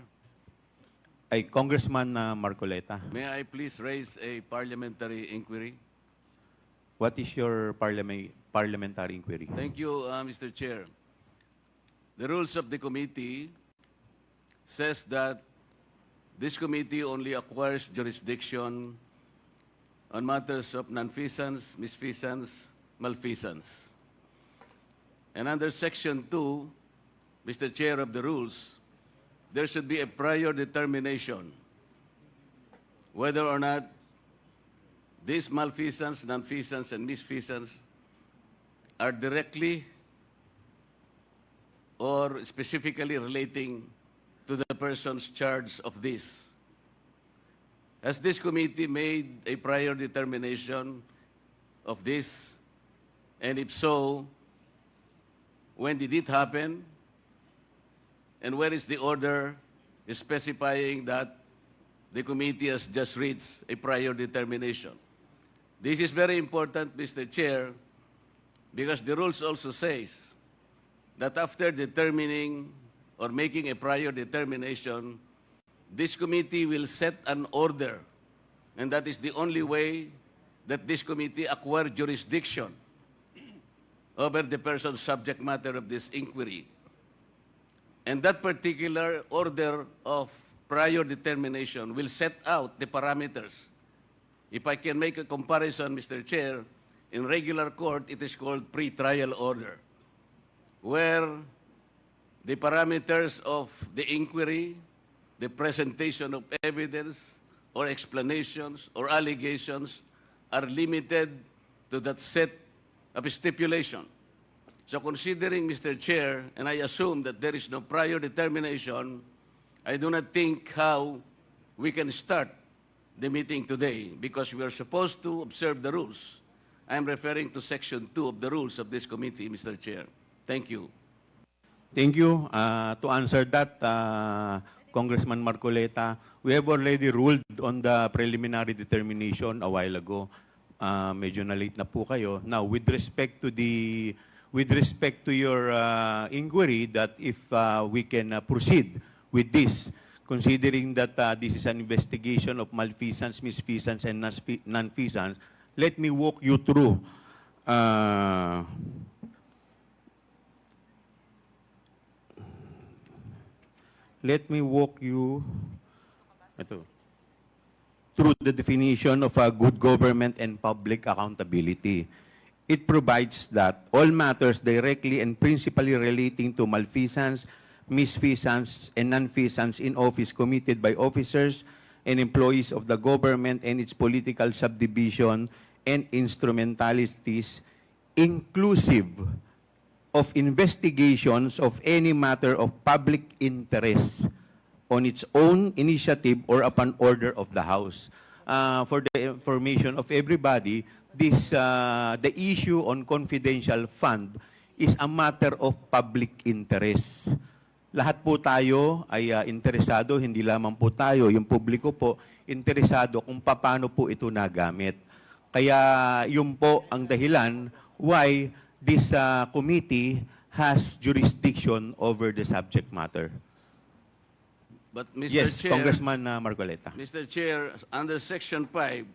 ay Congressman Marcoleta. may I please raise a parliamentary inquiry? What is your parliamentary inquiry? Thank you, Mr. Chair. The rules of the committee says that this committee only acquires jurisdiction on matters of nonfeasance, misfeasance, malfeasance. And under Section 2, Mr. Chair of the rules, there should be a prior determination whether or not these malfeasance, nonfeasance, and misfeasance are directly or specifically relating to the persons charged of this. Has this committee made a prior determination of this? And if so, when did it happen? And where is the order specifying that the committee has just reached a prior determination? This is very important, Mr. Chair, because the rules also says that after determining or making a prior determination, this committee will set an order, and that is the only way that this committee acquire jurisdiction over the person's subject matter of this inquiry. And that particular order of prior determination will set out the parameters. If I can make a comparison, Mr. Chair, in regular court, it is called pre-trial order, where the parameters of the inquiry, the presentation of evidence or explanations or allegations are limited to that set of stipulation. So considering, Mr. Chair, and I assume that there is no prior determination, I do not think how we can start the meeting today because we are supposed to observe the rules. I am referring to Section 2 of the rules of this committee, Mr. Chair. Thank you. Thank you. To answer that, Congressman Marcoleta, we have already ruled on the preliminary determination a while ago. Medyo na-late na po kayo. Now, with respect to your inquiry, that if we can proceed with this, considering that this is an investigation of malfeasance, misfeasance, and nonfeasance, let me walk you through through the definition of good government and public accountability. It provides that all matters directly and principally relating to malfeasance, misfeasance, and nonfeasance in office committed by officers and employees of the government and its political subdivision and instrumentalities, inclusive of investigations of any matter of public interest on its own initiative or upon order of the House. For the information of everybody, the issue on confidential fund is a matter of public interest. Lahat po tayo ay interesado, hindi lamang po tayo, yung publiko po, interesado kung paano po ito nagamit. Kaya yun po ang dahilan why this committee has jurisdiction over the subject matter. But Mr. Yes, Chair, Congressman Marcoleta. Mr. Chair, under Section 5,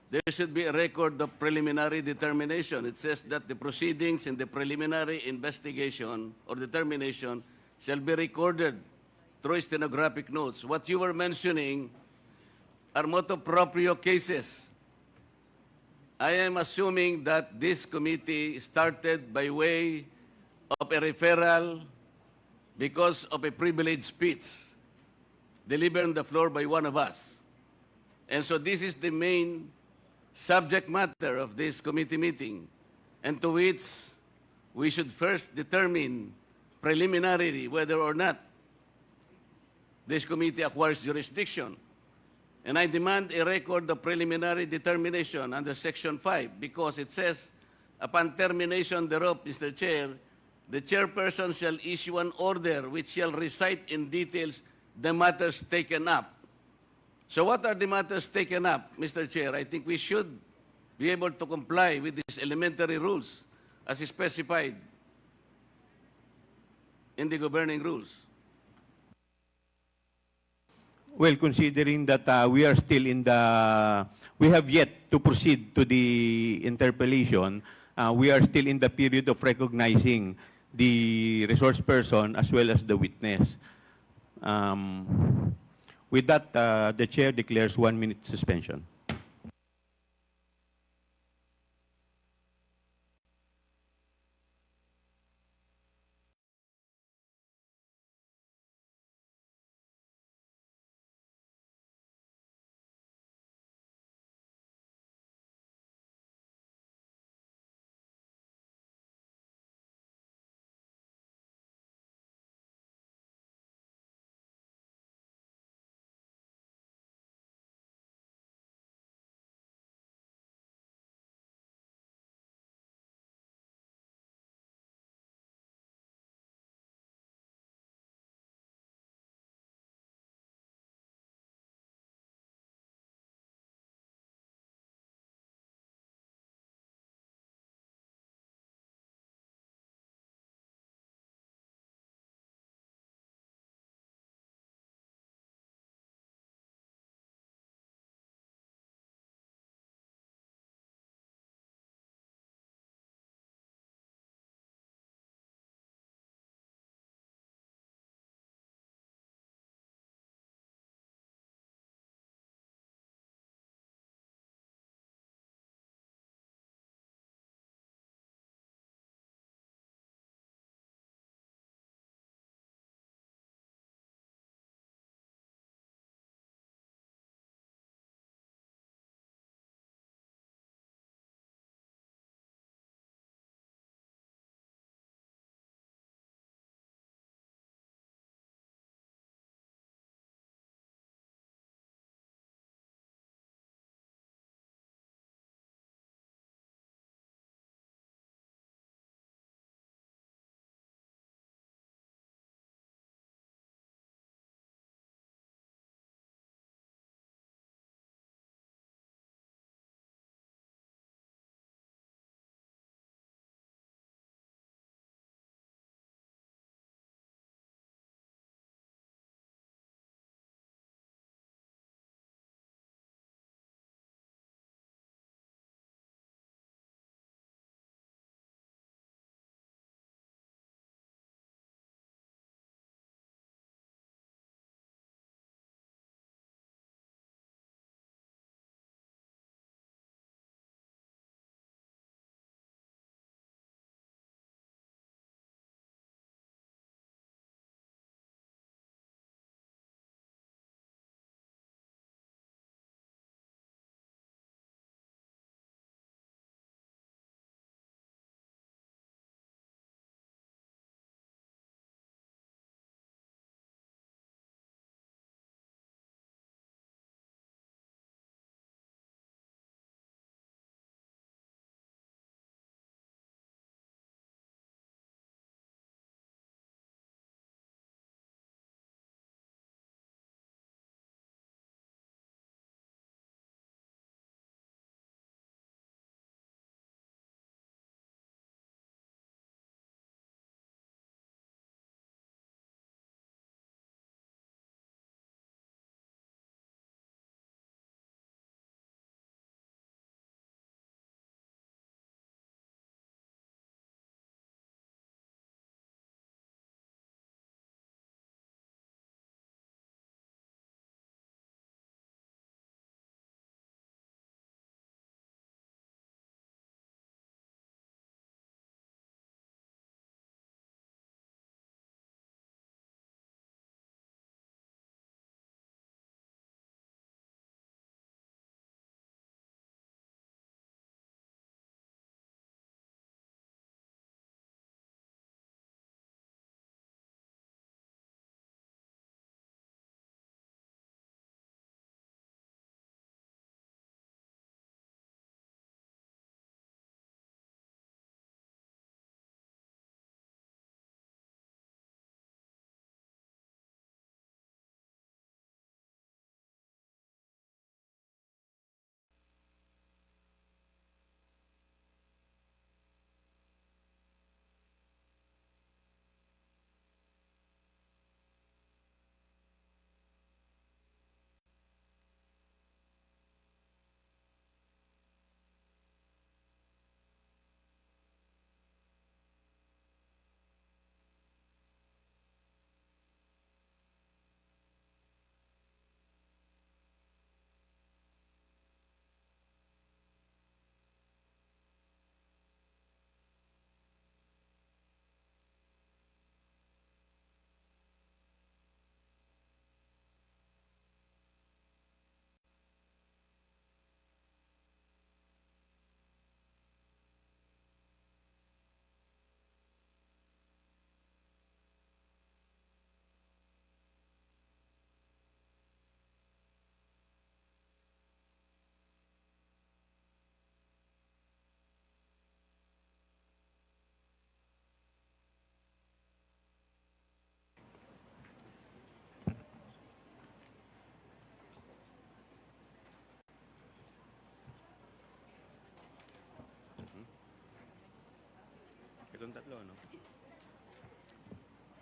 there should be a record of preliminary determination. It says that the proceedings in the preliminary investigation or determination shall be recorded through stenographic notes. What you were mentioning are motu proprio cases. I am assuming that this committee started by way of a referral because of a privileged speech delivered on the floor by one of us. And so this is the main subject matter of this committee meeting, and to which we should first determine preliminarily whether or not this committee acquires jurisdiction. And I demand a record of preliminary determination under Section 5 because it says, upon termination thereof, Mr. Chair, the chairperson shall issue an order which shall recite in details the matters taken up. So what are the matters taken up, Mr. Chair? I think we should be able to comply with these elementary rules as specified in the governing rules. Well, considering that we have yet to proceed to the interpellation, we are still in the period of recognizing the resource person as well as the witness. With that, the chair declares 1 minute suspension.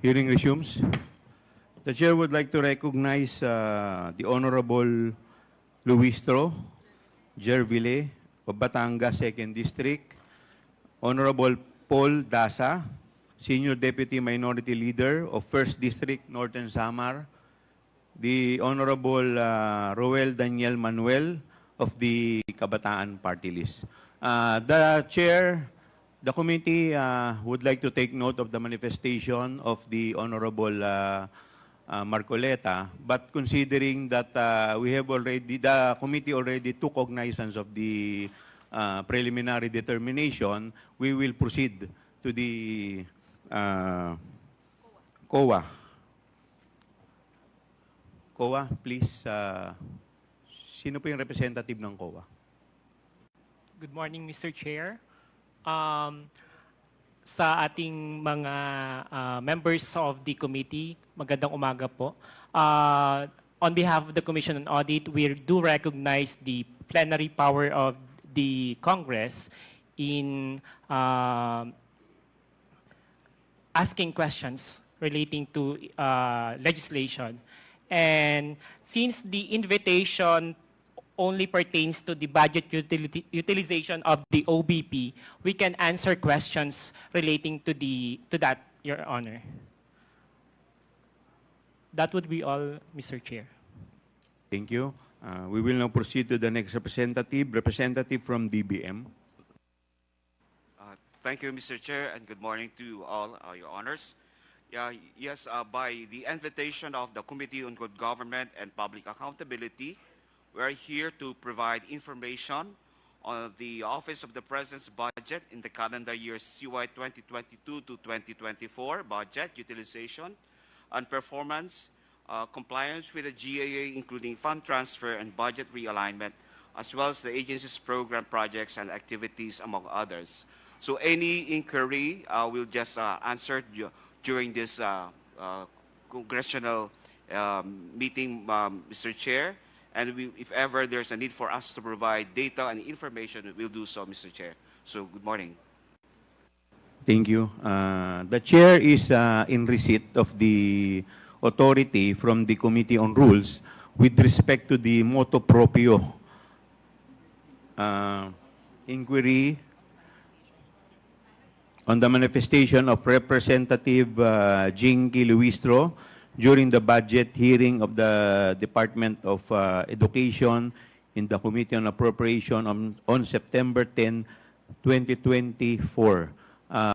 Hearing resumes. The chair would like to recognize the Honorable Luistro Gerville of Batangas 2nd District, Honorable Paul Dasa, Senior Deputy Minority Leader of 1st District, Northern Samar, the Honorable Roel Daniel Manuel of the Kabataan Party List. The chair, the committee would like to take note of the manifestation of the Honorable Marcoleta, but considering that the committee already took cognizance of the preliminary determination, we will proceed to the COA. COA, please. Sino po yung representative ng COA? Good morning, Mr. Chair. Sa ating mga members of the committee, magandang umaga po. On behalf of the Commission on Audit, we do recognize the plenary power of the Congress in asking questions relating to legislation. And since the invitation only pertains to the budget utilization of the OBP, we can answer questions relating to that, Your Honor. That would be all, Mr. Chair. Thank you. We will now proceed to the next representative from DBM. Thank you, Mr. Chair, and good morning to all your honors. Yes, by the invitation of the Committee on Good Government and Public Accountability, we are here to provide information on the Office of the President's budget in the calendar year CY 2022 to 2024 budget utilization and performance, compliance with the GAA, including fund transfer and budget realignment, as well as the agency's program projects and activities, among others. So any inquiry will just answer during this congressional meeting, Mr. Chair. And if ever there's a need for us to provide data and information, we'll do so, Mr. Chair. So good morning. Thank you. The chair is in receipt of the authority from the Committee on Rules with respect to the motu proprio inquiry on the manifestation of Representative Jinky Luistro during the budget hearing of the Department of Education in the Committee on Appropriation on September 10, 2024.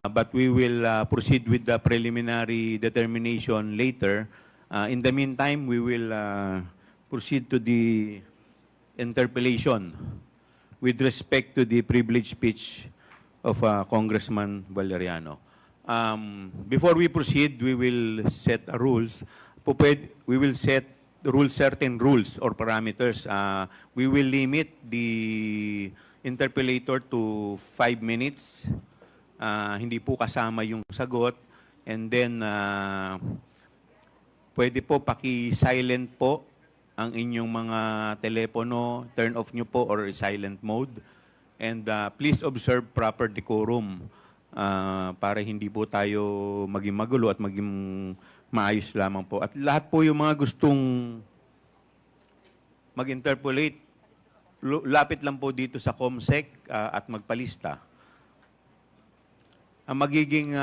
But we will proceed with the preliminary determination later. In the meantime, we will proceed to the interpellation with respect to the privileged speech of Congressman Valeriano. Before we proceed, we will set rules. We will set certain rules or parameters. We will limit the interpellator to 5 minutes. Hindi po kasama yung sagot. And then, pwede po paki-silent po ang inyong mga telepono. Turn off nyo po or silent mode. And please observe proper decorum para hindi po tayo maging magulo at maging maayos lamang po. At lahat po yung mga gustong mag-interpolate, lapit lang po dito sa COMSEC at magpalista. Ang magiging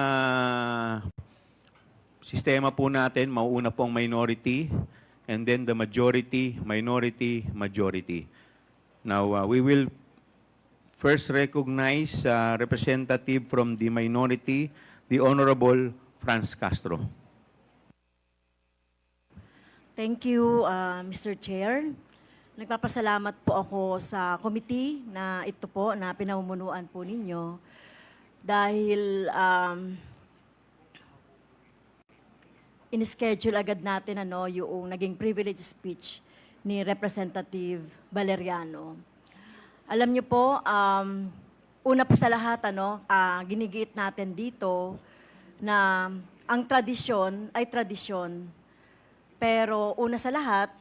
sistema po natin, mauuna po ang minority, and then the majority, minority, majority. Now, we will first recognize representative from the minority, the Honorable Franz Castro. Thank you, Mr. Chair. Nagpapasalamat po ako sa committee na ito po na pinamumunuan po ninyo dahil in-schedule agad natin yung naging privilege speech ni Representative Valeriano. Alam niyo po, una po sa lahat, ginigiit natin dito na ang tradisyon ay tradisyon. Pero una sa lahat,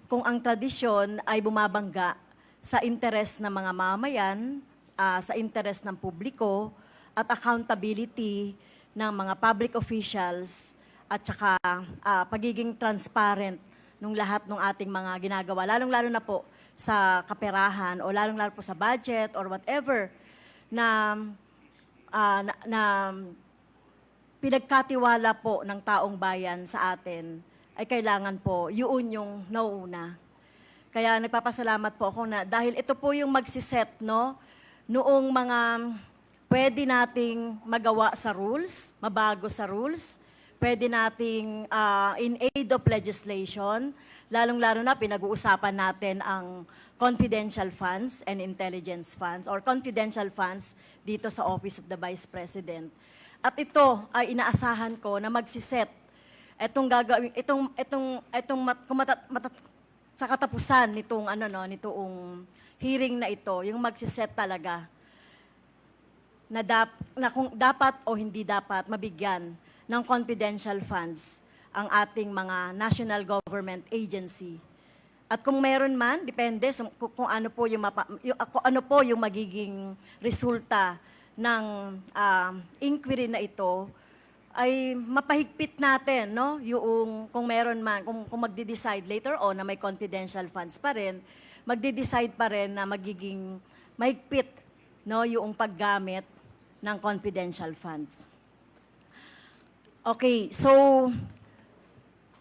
kung ang tradisyon ay bumabangga sa interes ng mga mamayan, sa interes ng publiko, at accountability ng mga public officials, at saka pagiging transparent nung lahat ng ating mga ginagawa, lalong-lalo na po sa kaperahan o lalong-lalo po sa budget or whatever na, na pinagkatiwala po ng taong bayan sa atin, ay kailangan po yun yung nauuna. Kaya nagpapasalamat po ako na dahil ito po yung magsiset, no, noong mga pwede nating magawa sa rules, mabago sa rules, pwede nating in aid of legislation, lalong-lalo na pinag-uusapan natin ang confidential funds and intelligence funds or confidential funds dito sa Office of the Vice President. At ito ay inaasahan ko na magsiset itong gagawin sa katapusan nitong nitong hearing na ito, yung magsiset talaga na kung dapat o hindi dapat mabigyan ng confidential funds ang ating mga national government agency. At kung meron man, depende kung ano po yung magiging resulta ng inquiry na ito, ay mapahigpit natin, no? Yung kung meron man, kung magde-decide later on na may confidential funds pa rin, magde-decide pa rin na magiging mahigpit, no, yung paggamit ng confidential funds. Okay, so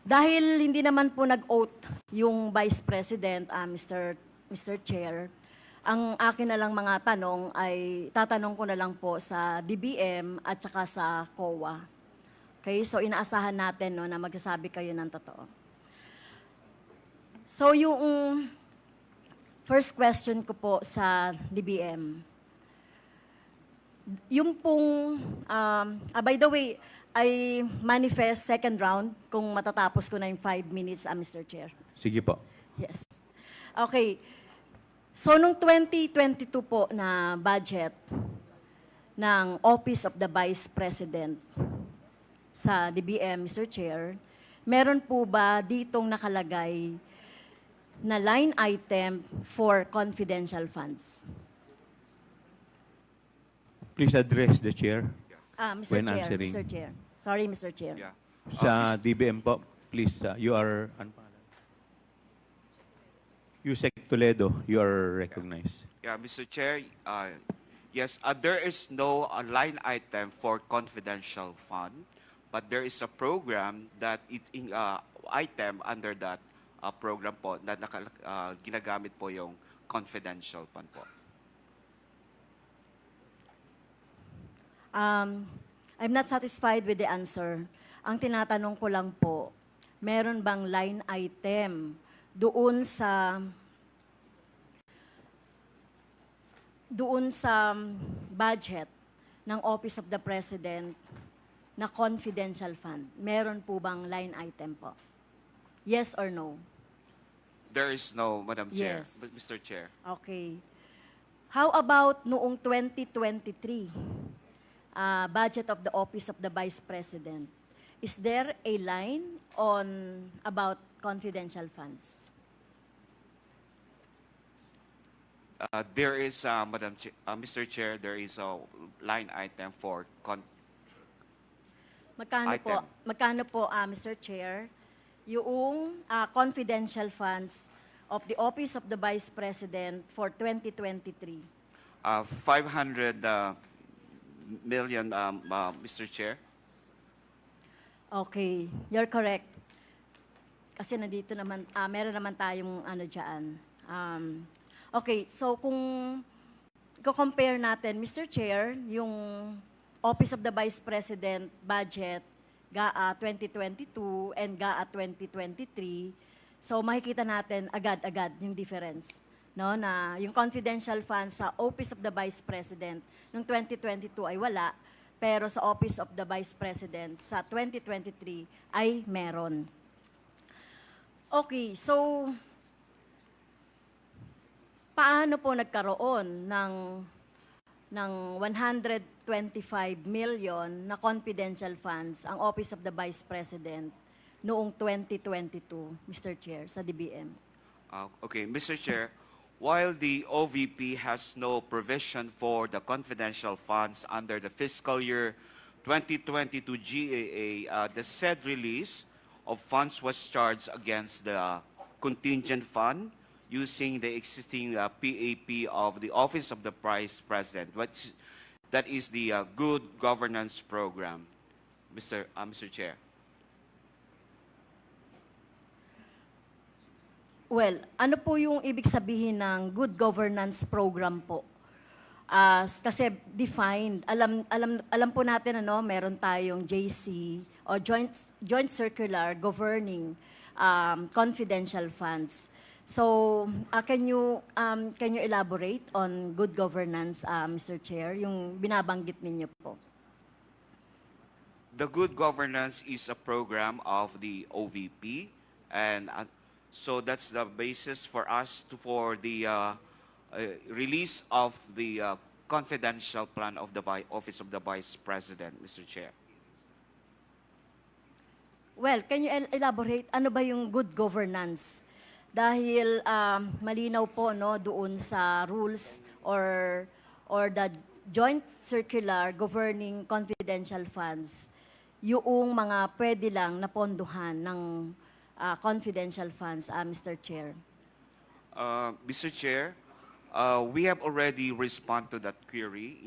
dahil hindi naman po nag-oath yung Vice President, Mr. Chair, ang akin na lang mga tanong ay tatanong ko na lang po sa DBM at saka sa COA. Okay, so inaasahan natin, no, na magsasabi kayo ng totoo. So yung first question ko po sa DBM, yung pong, by the way, I manifest second round kung matatapos ko na yung 5 minutes, Mr. Chair. Sige po. Yes. Okay. So, nung 2022 po na budget ng Office of the Vice President sa DBM, Mr. Chair, meron po ba ditong nakalagay na line item for confidential funds? Please address the chair Mr. when Chair, answering. Mr. Chair. Sorry, Mr. Chair. Yeah. Sa DBM po, please, you are, Yusek Toledo, you are recognized. Yeah, Mr. Chair, yes, there is no line item for confidential fund, but there is a program that item under that program po na ginagamit po yung confidential fund po. I'm not satisfied with the answer. Ang tinatanong ko lang po, meron bang line item doon sa budget ng Office of the President na confidential fund? Meron po bang line item po? Yes or no? There is no, Madam Chair, Yes. Mr. Chair. Okay. How about noong 2023? Budget of the Office of the Vice President. Is there a line on about confidential funds? There is, Mr. Chair, there is a line item for Magkano po, Mr. Chair, yung confidential funds of the Office of the Vice President for 2023? 500 million, Mr. Chair. Okay, you're correct. Kasi nandito naman, meron naman tayong dyan. Okay, so kung compare natin, Mr. Chair, yung Office of the Vice President budget, GAA 2022 and GAA 2023, so makikita natin agad-agad yung difference. No, na yung confidential funds sa Office of the Vice President noong 2022 ay wala, pero sa Office of the Vice President sa 2023 ay meron. Okay, so paano po nagkaroon ng 125 million na confidential funds ang Office of the Vice President noong 2022, Mr. Chair, sa DBM? Okay, Mr. Chair, while the OVP has no provision for the confidential funds under the fiscal year 2022 GAA, the said release of funds was charged against the contingent fund using the existing PAP of the Office of the Vice President. That is the Good Governance Program, Mr. Chair. Well, ano po yung ibig sabihin ng good governance program po? Kasi defined, alam po natin meron tayong JC o joint circular governing confidential funds. So, can you elaborate on good governance, Mr. Chair, yung binabanggit ninyo po? The Good Governance is a program of the OVP, and so that's the basis for us for the release of the confidential plan of the Office of the Vice President, Mr. Chair. Well, can you elaborate ano ba yung good governance? Dahil malinaw po doon sa rules or the joint circular governing confidential funds, yung mga pwede lang na ponduhan ng confidential funds, Mr. Chair. Mr. Chair, we have already responded to that inquiry.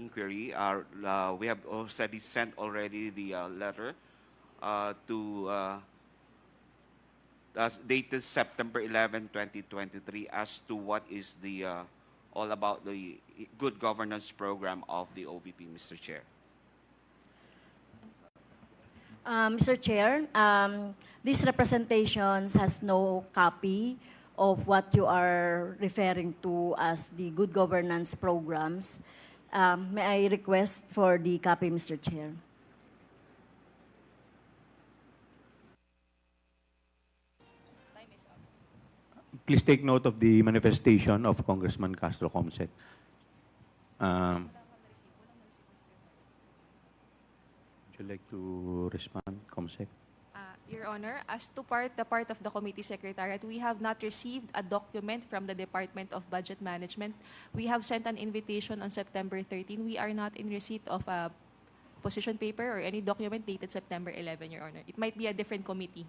We have already sent already the letter dated September 11, 2023, as to what is the all about the good governance program of the OVP, Mr. Chair. Mr. Chair, these representations has no copy of what you are referring to as the good governance programs. May I request for the copy, Mr. Chair? Please take note of the manifestation of Congressman Castro Comsec. Would you like to respond, Comsec? Your Honor, as to the part of the committee secretariat, we have not received a document from the Department of Budget Management. We have sent an invitation on September 13. We are not in receipt of a position paper or any document dated September 11, Your Honor. It might be a different committee.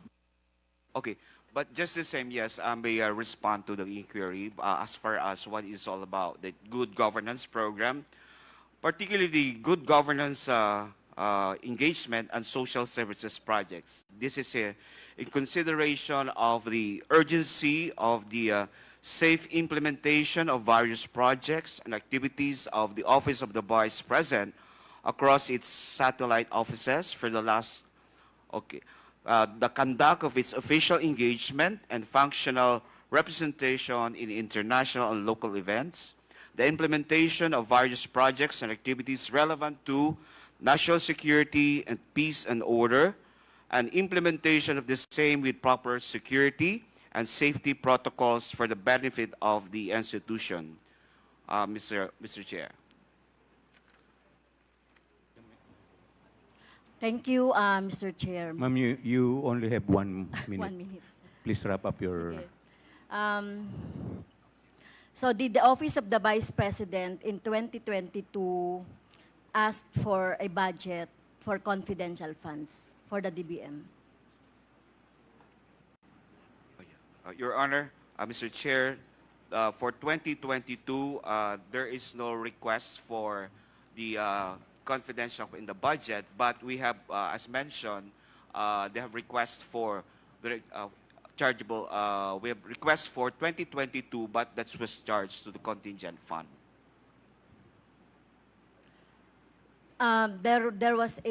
Okay, but just the same, yes, I may respond to the inquiry as far as what is all about the good governance program, particularly the good governance engagement and social services projects. This is in consideration of the urgency of the safe implementation of various projects and activities of the Office of the Vice President across its satellite offices for the last, the conduct of its official engagement and functional representation in international and local events, the implementation of various projects and activities relevant to national security and peace and order, and implementation of the same with proper security and safety protocols for the benefit of the institution, Mr. Chair. Thank you, Mr. Chair. Ma'am, you only have 1 minute. 1 minute. Please wrap up your... Sige. So did the Office of the Vice President in 2022 asked for a budget for confidential funds for the DBM? Your Honor, Mr. Chair, for 2022, there is no request for the confidential in the budget, but we have, as mentioned, they have requests for the chargeable, we have requests for 2022, but that was charged to the contingent fund. There was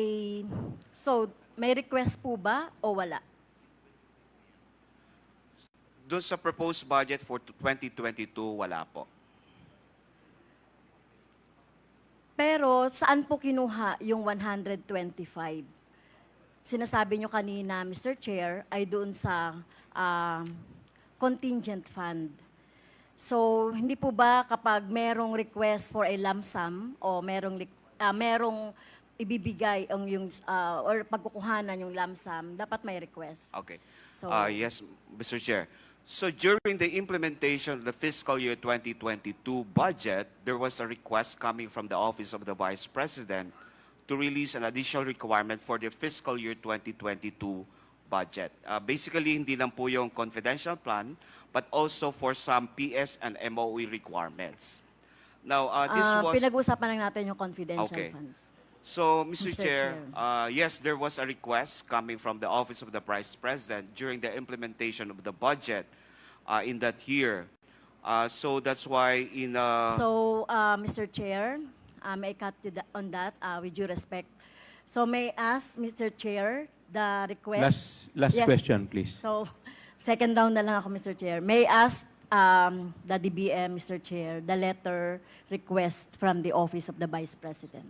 so may request po ba o wala? Doon sa proposed budget for 2022, wala po. Pero saan po kinuha yung 125? Sinasabi nyo kanina, Mr. Chair, ay doon sa contingent fund. So, hindi po ba kapag merong request for a lump sum o merong ibibigay or pagkukuhanan yung lump sum, dapat may request? Okay. So, Yes, Mr. Chair. So during the implementation of the fiscal year 2022 budget, there was a request coming from the Office of the Vice President to release an additional requirement for the fiscal year 2022 budget. Basically, hindi lang po yung confidential plan, but also for some PS and MOE requirements. Now, this was... Pinag-uusapan lang natin yung confidential Okay. funds. So, Mr. Mr. Chair, Chair. yes, there was a request coming from the Office of the Vice President during the implementation of the budget in that year. So that's why in... So, Mr. Chair, may I cut you on that with due respect? So may I ask, Mr. Chair, the request... Last Yes. question, please. So, second round na lang ako, Mr. Chair. May I ask the DBM, Mr. Chair, the letter request from the Office of the Vice President?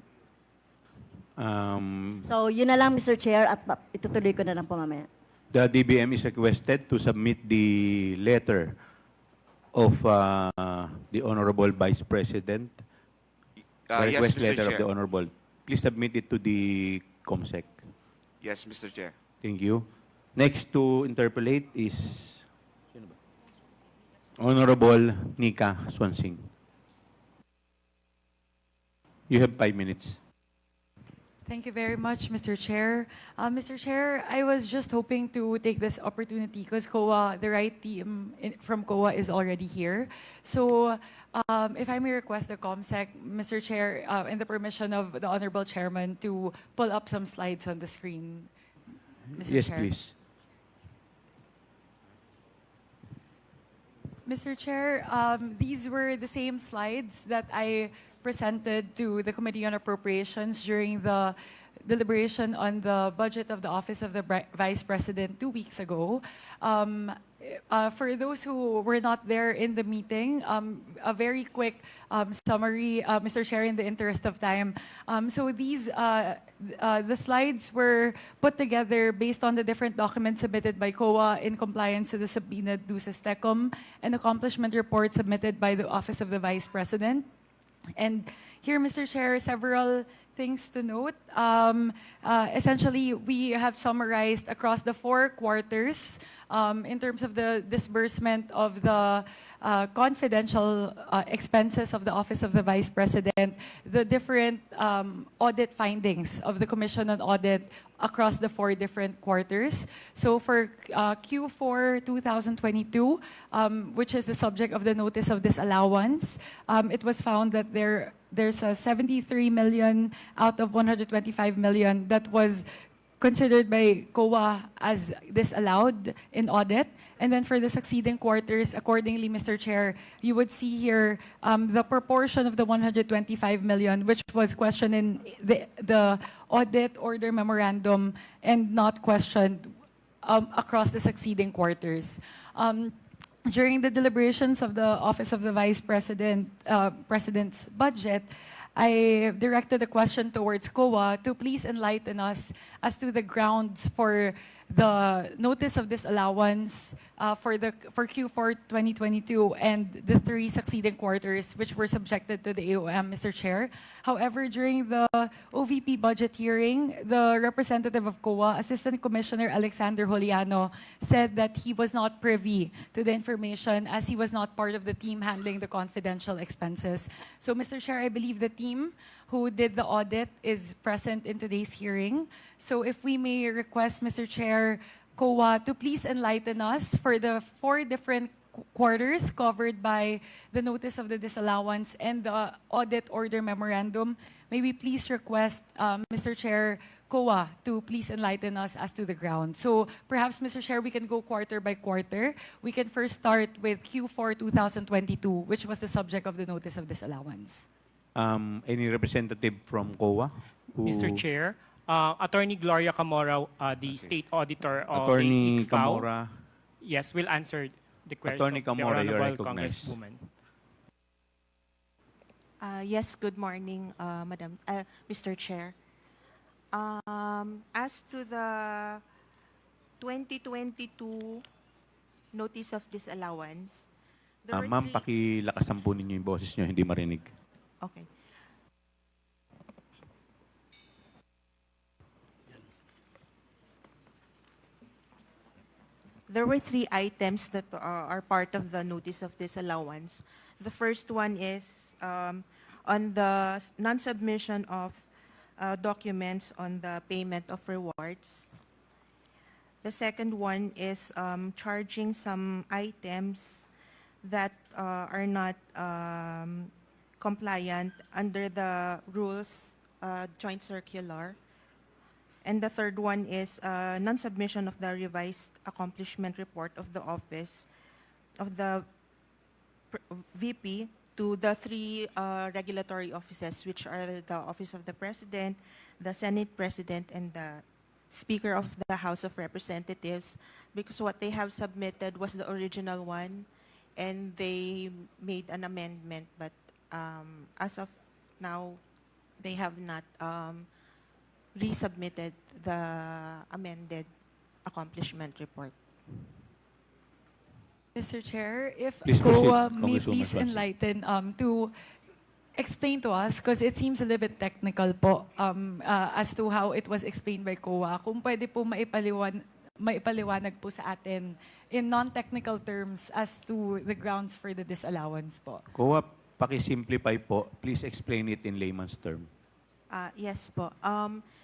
So, yun na lang, Mr. Chair, at itutuloy ko na lang po mamaya. The DBM is requested to submit the letter of the Honorable Vice President. yes, Request Mr. letter of Chair. the Honorable. Please submit it to the COMSEC. Yes, Mr. Chair. Thank you. Next to interpolate is Honorable Nika Swansing. You have 5 minutes. Thank you very much, Mr. Chair. Mr. Chair, I was just hoping to take this opportunity because COA, the right team from COA is already here. So if I may request the COMSEC, Mr. Chair, and the permission of the Honorable Chairman to pull up some slides on the screen. Mr. Yes, Chair. please. Mr. Chair, these were the same slides that I presented to the Committee on Appropriations during the deliberation on the budget of the Office of the Vice President 2 weeks ago. For those who were not there in the meeting, a very quick summary, Mr. Chair, in the interest of time. So these, the slides were put together based on the different documents submitted by COA in compliance to the subpoenaed duces tecum and accomplishment report submitted by the Office of the Vice President. And here, Mr. Chair, several things to note. Essentially, we have summarized across the 4 quarters in terms of the disbursement of the confidential expenses of the Office of the Vice President, the different audit findings of the Commission on Audit across the 4 different quarters. So for Q4 2022, which is the subject of the notice of disallowance, it was found that there's a 73 million out of 125 million that was considered by COA as disallowed in audit. And then for the succeeding quarters, accordingly, Mr. Chair, you would see here the proportion of the 125 million, which was questioned in the audit order memorandum and not questioned across the succeeding quarters. During the deliberations of the Office of the Vice President, President's budget, I directed a question towards COA to please enlighten us as to the grounds for the notice of disallowance for Q4 2022 and the 3 succeeding quarters which were subjected to the AOM, Mr. Chair. However, during the OVP budget hearing, the representative of COA, Assistant Commissioner Alexander Juliano, said that he was not privy to the information as he was not part of the team handling the confidential expenses. So, Mr. Chair, I believe the team who did the audit is present in today's hearing. So if we may request, Mr. Chair, COA to please enlighten us for the 4 different quarters covered by the notice of the disallowance and the audit order memorandum, may we please request, Mr. Chair, COA to please enlighten us as to the ground. So perhaps, Mr. Chair, we can go quarter by quarter. We can first start with Q4 2022, which was the subject of the notice of disallowance. Any representative from COA? Mr. Chair, Attorney Gloria Camora, the State Auditor of Attorney the ICFAO, Camora. yes, will answer the question Attorney of the Camora, you're Honorable recognized. Congresswoman. Yes, good morning, Madam, Mr. Chair. As to the 2022 notice of disallowance, there were Ma'am, pakilakasan po ninyo yung boses nyo, hindi marinig. Okay. There were 3 items that are part of the notice of disallowance. The first one is on the non-submission of documents on the payment of rewards. The second one is charging some items that are not compliant under the rules joint circular. And the third one is non-submission of the revised accomplishment report of the office of the VP to the three regulatory offices, which are the Office of the President, the Senate President, and the Speaker of the House of Representatives, because what they have submitted was the original one, and they made an amendment, but as of now, they have not resubmitted the amended accomplishment report. Mr. Chair, if Please proceed, COA may Congresswoman please Swanson. enlighten to explain to us, because it seems a little bit technical po, as to how it was explained by COA. Kung pwede po maipaliwanag po sa atin in non-technical terms as to the grounds for the disallowance po. COA, paki-simplify po. Please explain it in layman's term. Yes po.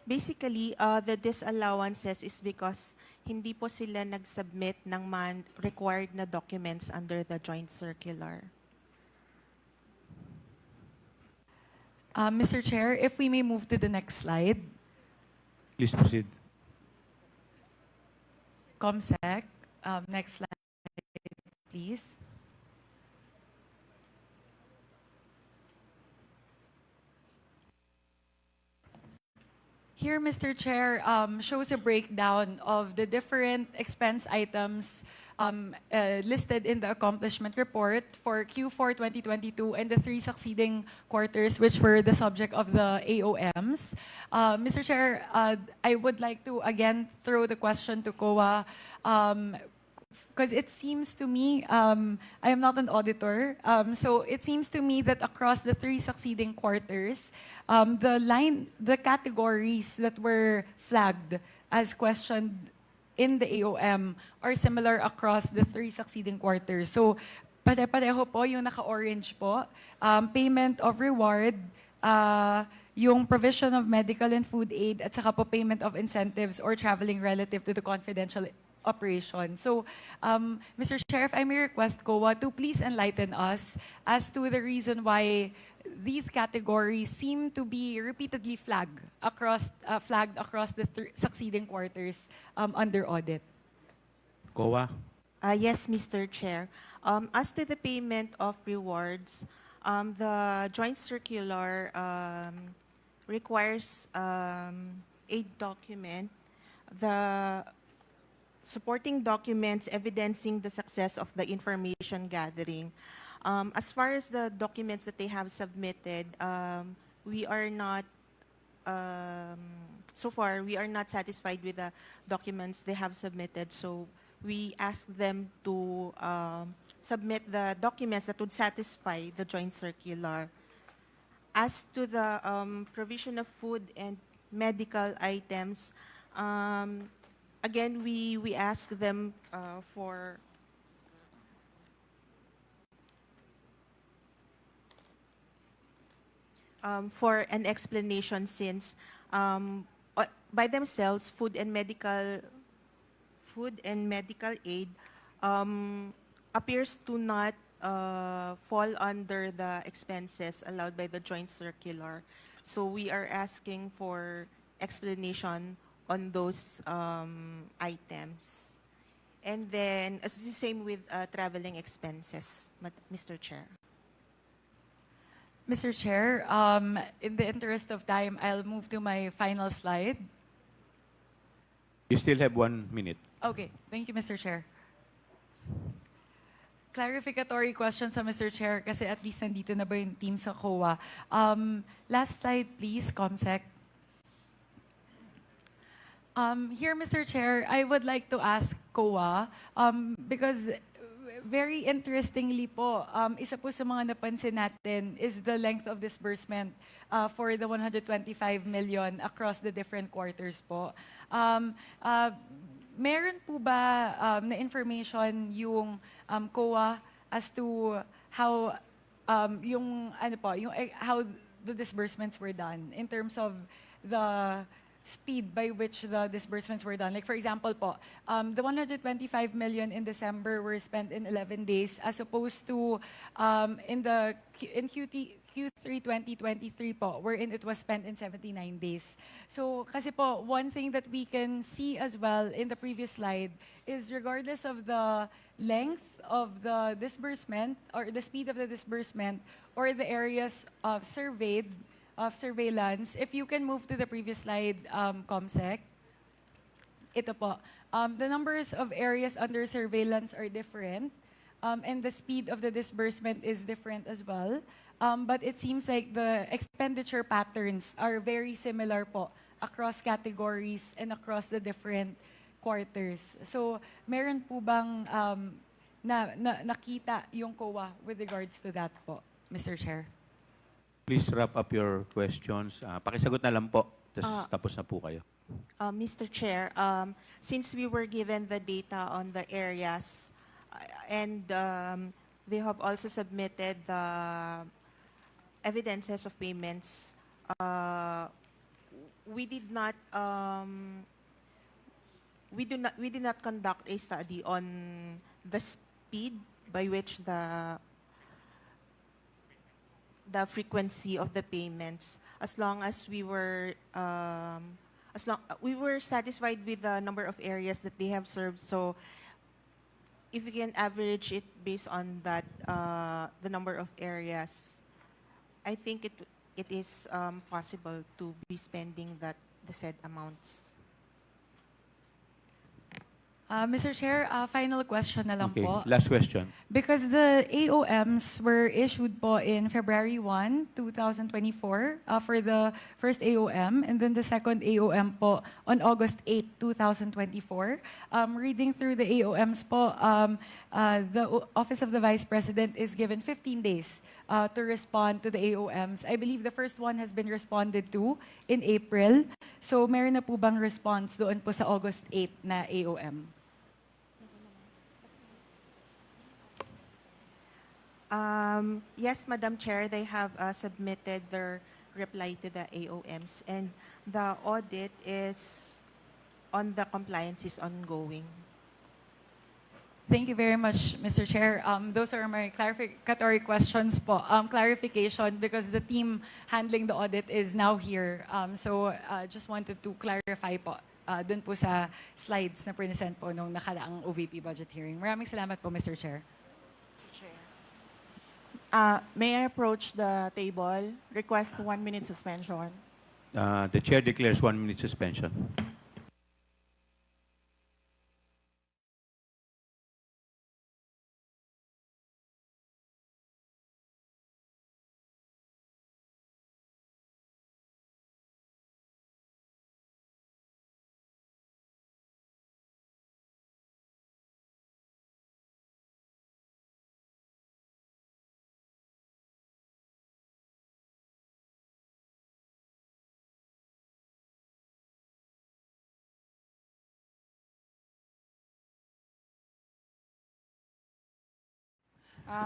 Basically, the disallowances is because hindi po sila nag-submit ng required na documents under the joint circular. Mr. Chair, if we may move to the next slide. Please proceed. ComSec, next slide, please. Here, Mr. Chair, shows a breakdown of the different expense items listed in the accomplishment report for Q4 2022 and the 3 succeeding quarters, which were the subject of the AOMs. Mr. Chair, I would like to again throw the question to COA, because it seems to me, I am not an auditor, so it seems to me that across the 3 succeeding quarters, the categories that were flagged as questioned in the AOM are similar across the 3 succeeding quarters. So, pare-pareho po yung naka-orange po, payment of reward, yung provision of medical and food aid, at saka po payment of incentives or traveling relative to the confidential operation. So, Mr. Chair, if I may request COA to please enlighten us as to the reason why these categories seem to be repeatedly flagged across the succeeding quarters under audit. COA. Yes, Mr. Chair. As to the payment of rewards, the joint circular requires a document, the supporting documents evidencing the success of the information gathering. As far as the documents that they have submitted, we are not, so far, we are not satisfied with the documents they have submitted. So we ask them to submit the documents that would satisfy the joint circular. As to the provision of food and medical items, again, we ask them for an explanation, since by themselves, food and medical aid appears to not fall under the expenses allowed by the joint circular. So we are asking for explanation on those items. And then, it's the same with traveling expenses, Mr. Chair. Mr. Chair, in the interest of time, I'll move to my final slide. You still have 1 minute. Okay, thank you, Mr. Chair. Clarificatory question sa Mr. Chair, kasi at least nandito na ba yung team sa COA. Last slide, please, ComSec. Here, Mr. Chair, I would like to ask COA, because very interestingly po, isa po sa mga napansin natin is the length of disbursement for the 125 million across the different quarters po. Meron po ba na information yung COA as to how how the disbursements were done in terms of the speed by which the disbursements were done. Like for example po, the 125 million in December were spent in 11 days as opposed to in Q3 2023 po, wherein it was spent in 79 days. So kasi po, one thing that we can see as well in the previous slide is regardless of the length of the disbursement or the speed of the disbursement or the areas of surveillance, if you can move to the previous slide, Comsec. Ito po, the numbers of areas under surveillance are different, and the speed of the disbursement is different as well. But it seems like the expenditure patterns are very similar po across categories and across the different quarters. So, meron po bang nakita yung COA with regards to that po, Mr. Chair? Please wrap up your questions. Pakisagot na lang po, tapos na po kayo. Mr. Chair, since we were given the data on the areas and they have also submitted the evidences of payments, we did not conduct a study on the speed by which the frequency of the payments, as long as we were satisfied with the number of areas that they have served. So if we can average it based on that, the number of areas, I think it is possible to be spending the said amounts. Mr. Chair, final question na lang Okay, po. last question. Because the AOMs were issued po in February 1, 2024 for the first AOM, and then the second AOM po on August 8, 2024. Reading through the AOMs po, the Office of the Vice President is given 15 days to respond to the AOMs. I believe the first one has been responded to in April. So meron na po bang response doon po sa August 8 na AOM? Yes, Madam Chair, they have submitted their reply to the AOMs, and the audit is on the compliance is ongoing. Thank you very much, Mr. Chair. Those are my clarificatory questions po. Clarification because the team handling the audit is now here. So just wanted to clarify po dun po sa slides na present po nung nakaraang OVP budget hearing. Maraming salamat po, Mr. Chair. May I approach the table? Request 1 minute suspension. The chair declares 1 minute suspension.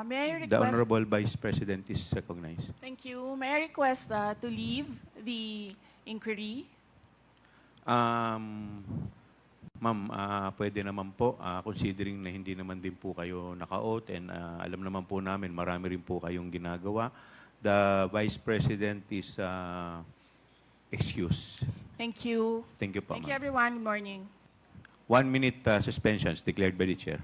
May I request... The Honorable Vice President is recognized. Thank you. May I request to leave the inquiry? Ma'am, pwede naman po, considering na hindi naman din po kayo naka-oath and alam naman po namin, marami rin po kayong ginagawa. The Vice President is excused. Thank you. Thank you po, Thank you, ma'am. everyone. Good morning. 1 minute suspensions declared by the chair.